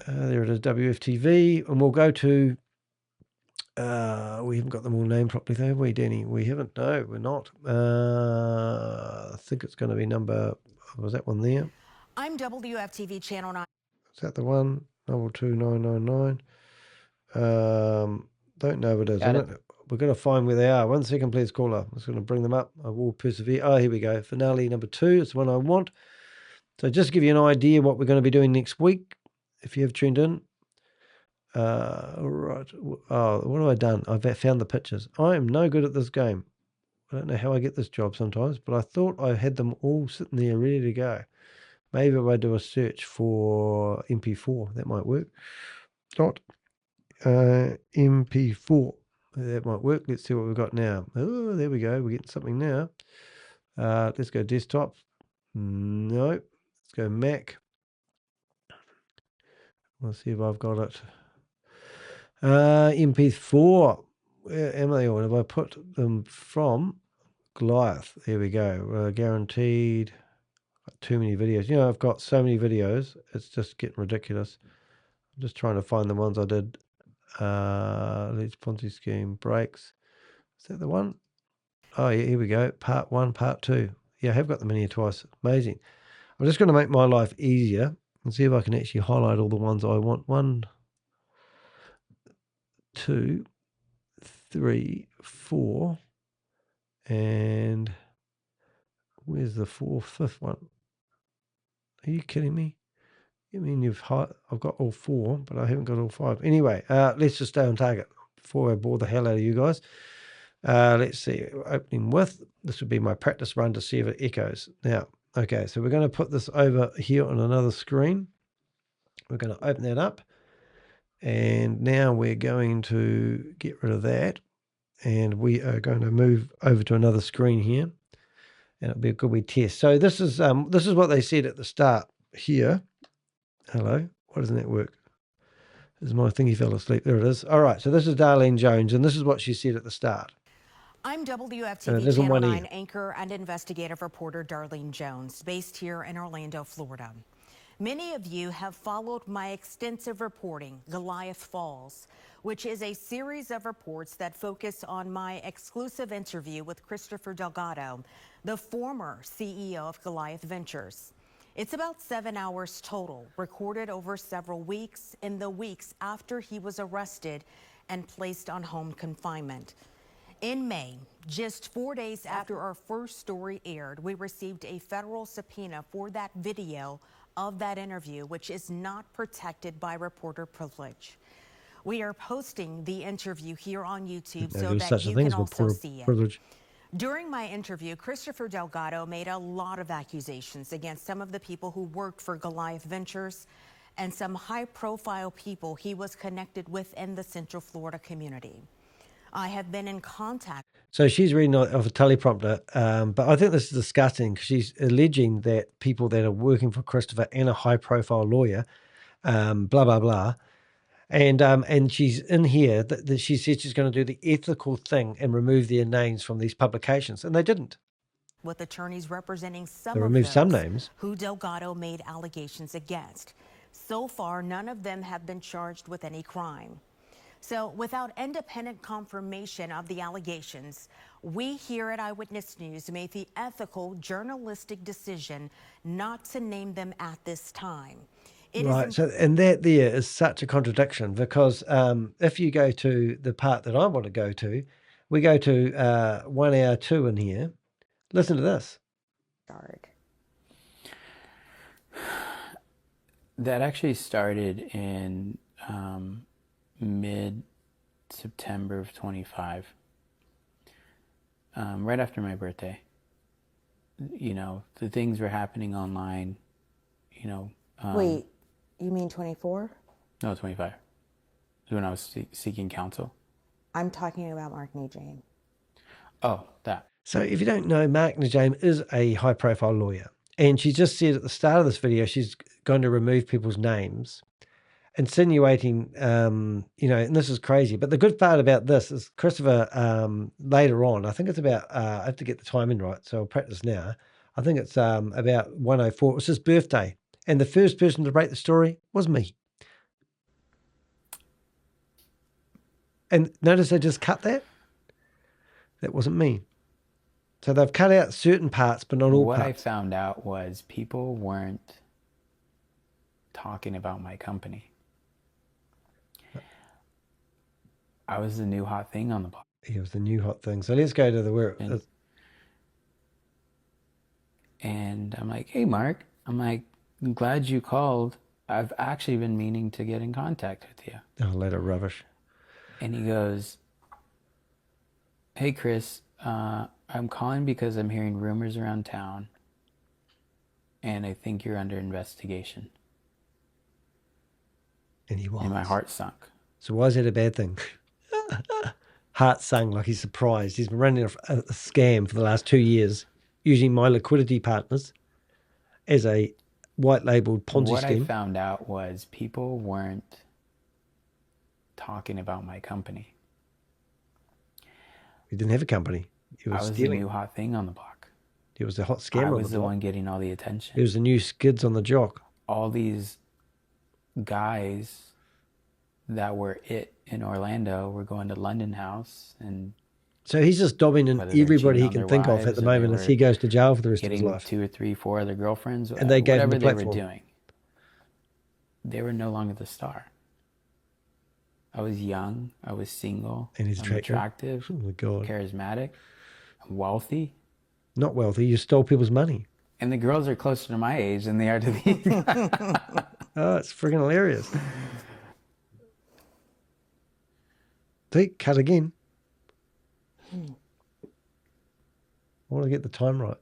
There it is, WFTV. And we'll go to, we haven't got them all named properly though, have we, Danny? We haven't. No, we're not. I think it's going to be number, was that one there? I'm WFTV Channel 9. Is that the one? 22999. Don't know what it is. We're going to find where they are. 1 second, please, caller. I'm just going to bring them up. I will persevere. Oh, here we go. Finale number 2. It's the one I want. So just to give you an idea what we're going to be doing next week, if you have tuned in. Right. Oh, what have I done? I've found the pictures. I am no good at this game. I don't know how I get this job sometimes, but I thought I had them all sitting there ready to go. Maybe if I do a search for MP4, that might work. MP4. That might work. Let's see what we've got now. Oh, there we go. We're getting something now. Let's go desktop. No. Let's go Mac. Let's see if I've got it. MP4. Where am I on? Have I put them from? Goliath. There we go. Guaranteed. Got too many videos. You know, I've got so many videos. It's just getting ridiculous. I'm just trying to find the ones I did. Leeds Ponzi scheme breaks. Is that the one? Oh, yeah, here we go. Part 1, part 2. Yeah, I have got them in here twice. Amazing. I'm just going to make my life easier and see if I can actually highlight all the ones I want. 1, 2, 3, 4, and Where's the fifth one? Are you kidding me? I mean, I've got all 4, but I haven't got all 5. Anyway, let's just stay on target before I bore the hell out of you guys. Let's see, opening with, this would be my practice run to see if it echoes. Now, okay, so we're going to put this over here on another screen. We're going to open that up. And now we're going to get rid of that. And we are going to move over to another screen here. And it'll be a good wee test. So this is what they said at the start here. Hello, why doesn't that work? Is my thingy fell asleep? There it is. All right, so this is Darlene Jones, and this is what she said at the start. I'm WFTV Channel 9 anchor and investigative reporter Darlene Jones, based here in Orlando, Florida. Many of you have followed my extensive reporting, Goliath Falls, which is a series of reports that focus on my exclusive interview with Christopher Delgado, the former CEO of Goliath Ventures. It's about 7 hours total, recorded over several weeks in the weeks after he was arrested and placed on home confinement. In May, just 4 days after our first story aired, we received a federal subpoena for that video of that interview, which is not protected by reporter privilege. We are posting the interview here on YouTube so that you can also see it. During my interview, Christopher Delgado made a lot of accusations against some of the people who worked for Goliath Ventures and some high-profile people he was connected with in the Central Florida community. I have been in contact. So she's reading off a teleprompter, but I think this is disgusting because she's alleging that people that are working for Christopher and a high-profile lawyer, blah, blah, blah, and she's in here that she said she's going to do the ethical thing and remove their names from these publications, and they didn't. With attorneys representing some of those names who Delgado made allegations against. So far, none of them have been charged with any crime. So without independent confirmation of the allegations, we here at Eyewitness News made the ethical journalistic decision not to name them at this time. Right. So, and that there is such a contradiction because if you go to the part that I want to go to, we go to 1 hour 2 in here. Listen to this. That actually started in mid-September of 25, right after my birthday. You know, the things were happening online, you know. Wait, you mean 24? No, 25. When I was seeking counsel. I'm talking about Mark Najame. Oh, that. So if you don't know, Mark Najame is a high-profile lawyer. And she just said at the start of this video, she's going to remove people's names, insinuating, you know, and this is crazy. But the good part about this is Christopher, later on, I think it's about, I have to get the timing right, so I'll practice now. I think it's about 1:04. It was his birthday. And the first person to break the story was me. And notice they just cut that? That wasn't me. So they've cut out certain parts, but not all parts. What I found out was people weren't talking about my company. I was the new hot thing on the block. He was the new hot thing. So let's go to the where. And I'm like, hey, Mark. I'm like, I'm glad you called. I've actually been meaning to get in contact with you. Oh, let her rubbish. And he goes, hey, Chris, I'm calling because I'm hearing rumors around town, and I think you're under investigation. And he was. And my heart sunk. So why is that a bad thing? Heart sunk, like he's surprised. He's been running a scam for the last 2 years, using my liquidity partners as a white-labeled Ponzi scheme. What I found out was people weren't talking about my company. He didn't have a company. He was stealing. The new hot thing on the block. He was the hot scammer. I was the one getting all the attention. He was the new skids on the jock. All these guys that were it in Orlando were going to London House, and so he's just dobbing in everybody he can think of at the moment as he goes to jail for the rest of his life. 2 or 3, 4 other girlfriends, and they gave whatever him the platform. They were doing. They were no longer the star. I was young, I was single, and he's attractive, oh my God, charismatic, wealthy. Not wealthy. You stole people's money. And the girls are closer to my age than they are to the... Oh, it's friggin' hilarious. See, cut again. I want to get the time right.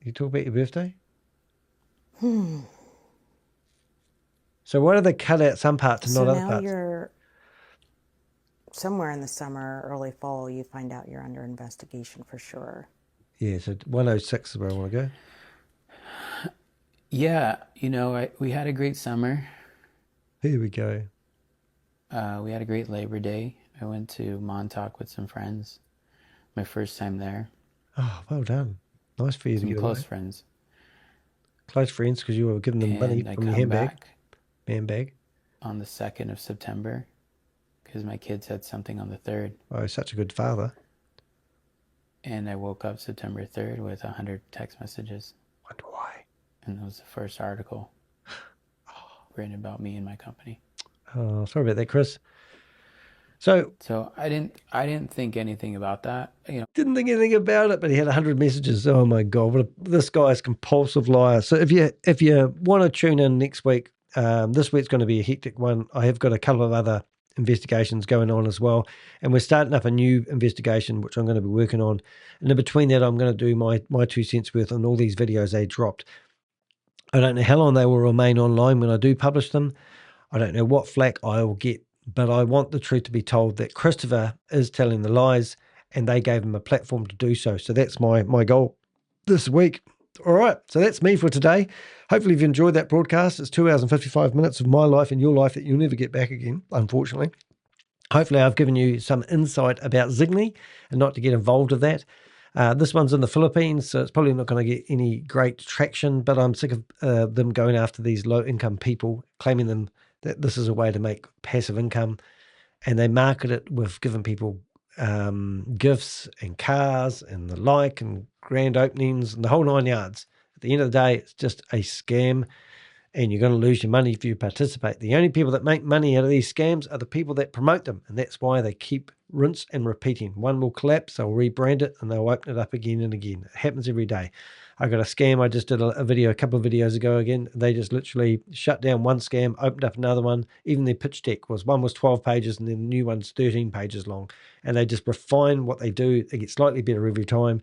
You talk about your birthday? So why do they cut out some parts and not other parts? So now you're somewhere in the summer, early fall, you find out you're under investigation for sure. Yeah, so 106 is where I want to go. Yeah, you know, we had a great summer. Here we go. We had a great Labor Day. I went to Montauk with some friends. My first time there. Oh, well done. Nice for you to get close away. friends. Close friends because you were giving them money from your handbag. Handbag. On the 2nd of September because my kids had something on the 3rd. Oh, such a good father. And I woke up September 3rd with 100 text messages. Wonder why. And that was the first article written about me and my company. Oh, sorry about that, Chris. So I didn't think anything about that. You know, didn't think anything about it, but he had 100 messages. Oh my God, this guy's compulsive liar. So if you want to tune in next week, this week's going to be a hectic one. I have got a couple of other investigations going on as well, and we're starting up a new investigation which I'm going to be working on. And in between that, I'm going to do my 2 cents worth on all these videos they dropped. I don't know how long they will remain online when I do publish them. I don't know what flack I will get, but I want the truth to be told that Christopher is telling the lies and they gave him a platform to do so. So that's my goal this week. All right, so that's me for today. Hopefully you've enjoyed that broadcast. It's 2 hours and 55 minutes of my life and your life that you'll never get back again, unfortunately. Hopefully I've given you some insight about Zignals and not to get involved with that. This one's in the Philippines, so it's probably not going to get any great traction, but I'm sick of them going after these low-income people, claiming them that this is a way to make passive income, and they market it with giving people gifts and cars and the like and grand openings and the whole 9 yards. At the end of the day, it's just a scam, and you're going to lose your money if you participate. The only people that make money out of these scams are the people that promote them, and that's why they keep rinse and repeating. One will collapse, they'll rebrand it, and they'll open it up again and again. It happens every day. I got a scam. I just did a video a couple of videos ago again. They just literally shut down one scam, opened up another one. Even their pitch deck was 12 pages, and then the new one's 13 pages long. And they just refine what they do. They get slightly better every time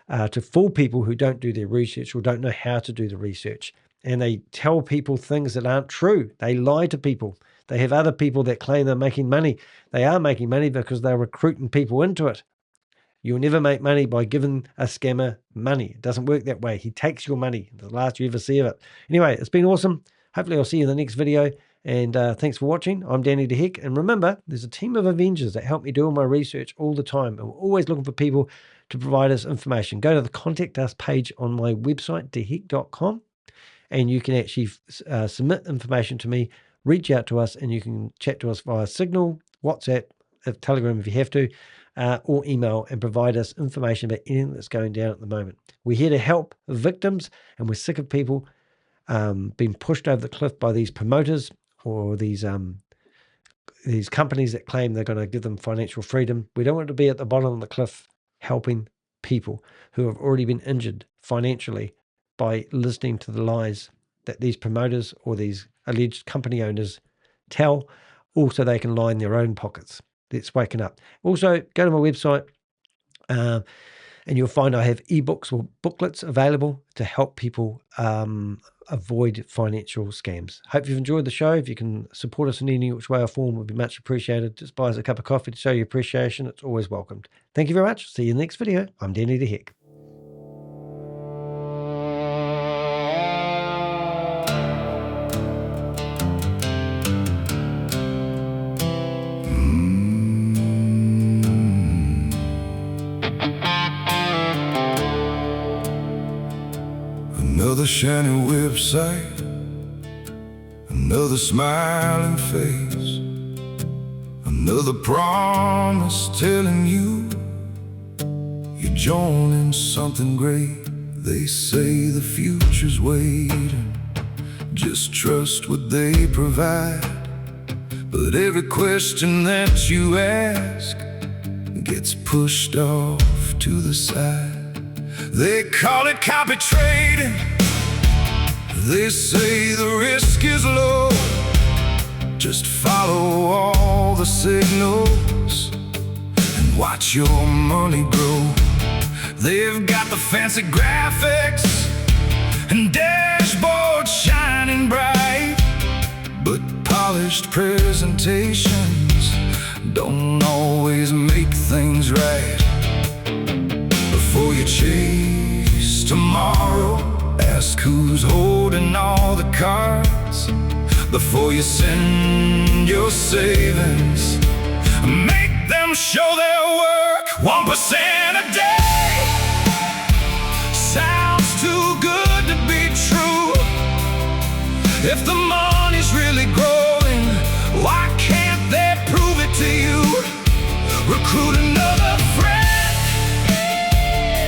to fool people who don't do their research or don't know how to do the research. And they tell people things that aren't true. They lie to people. They have other people that claim they're making money. They are making money because they're recruiting people into it. You'll never make money by giving a scammer money. It doesn't work that way. He takes your money. The last you ever see of it. Anyway, it's been awesome. Hopefully I'll see you in the next video. And thanks for watching. I'm Danny the Heck. And remember, there's a team of Avengers that help me do all my research all the time. And we're always looking for people to provide us information. Go to the Contact Us page on my website, theheck.com. And you can actually submit information to me, reach out to us, and you can chat to us via Signal, WhatsApp, Telegram if you have to, or email and provide us information about anything that's going down at the moment. We're here to help victims, and we're sick of people being pushed over the cliff by these promoters or these companies that claim they're going to give them financial freedom. We don't want to be at the bottom of the cliff helping people who have already been injured financially by listening to the lies that these promoters or these alleged company owners tell, also they can line their own pockets. That's waking up. Also, go to my website and you'll find I have ebooks or booklets available to help people avoid financial scams. Hope you've enjoyed the show. If you can support us in any which way or form, would be much appreciated. Just buy us a cup of coffee to show your appreciation. It's always welcomed. Thank you very much. See you in the next video. I'm Danny the Heck. Another shiny website, another smiling face, another promise telling you you're joining something great. They say the future's waiting, just trust what they provide. But every question that you ask gets pushed off to the side. They call it copy trading. They say the risk is low. Just follow all the signals and watch your money grow. They've got the fancy graphics and dashboards shining bright, but polished presentations don't always make things right. Before you chase tomorrow, ask who's holding all the cards. Before you send your savings, make them show their work. 1% a day sounds too good to be true. If the money's really growing, why can't they prove it to you? Recruit another friend,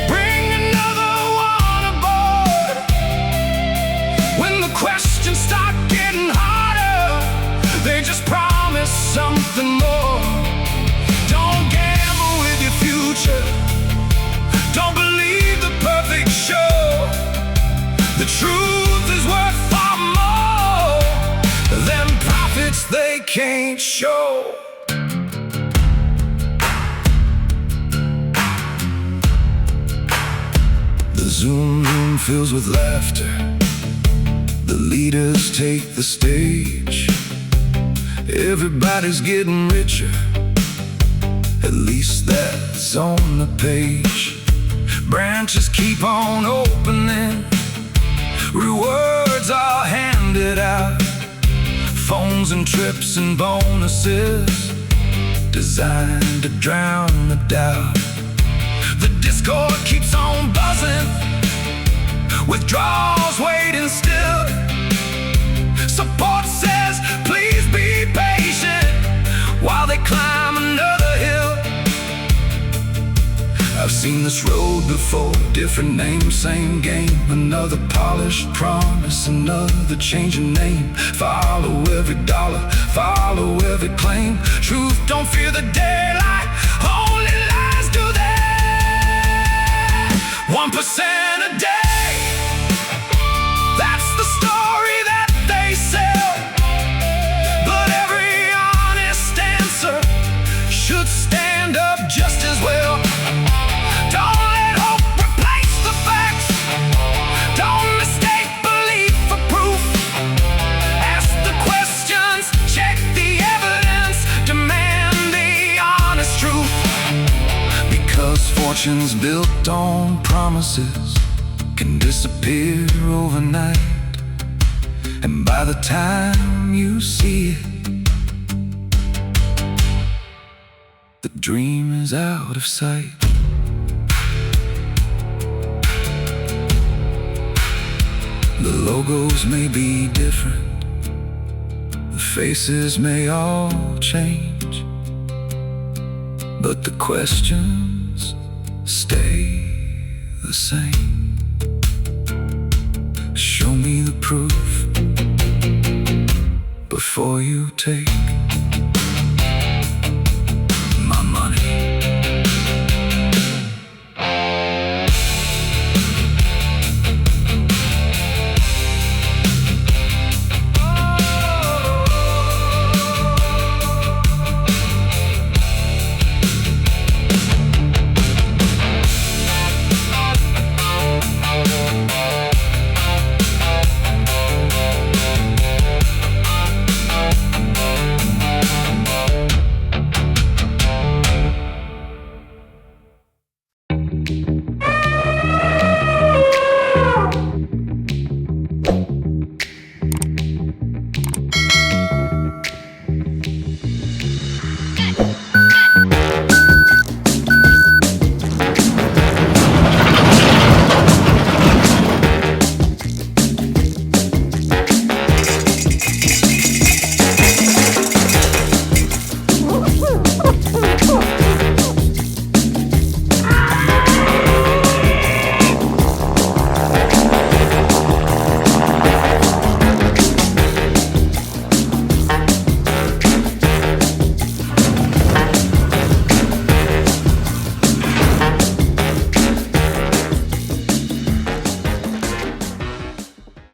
bring another one aboard. When the questions start getting harder, they just promise something more. Don't gamble with your future. Don't believe the perfect show. The truth is worth far more than profits they can't show. The Zoom room fills with laughter. The leaders take the stage. Everybody's getting richer, at least that's on the page. Branches keep on opening, rewards are handed out, phones and trips and bonuses designed to drown the doubt. The Discord keeps on buzzing, withdrawals waiting still. Support says please be patient while they climb another hill. I've seen this road before, different name, same game. Another polished promise, another changing name. Follow every dollar, follow every claim. Truth don't fear the daylight, only lies do that. 1% a day, that's the story that they sell. But every honest answer should stand up just as well. Don't let hope replace the facts. Don't mistake belief for proof. Ask the questions, check the evidence, demand the honest truth. Because fortunes built on promises can disappear overnight, and by the time you see it, the dream is out of sight. The logos may be different, the faces may all change, but the questions stay the same. Show me the proof before you take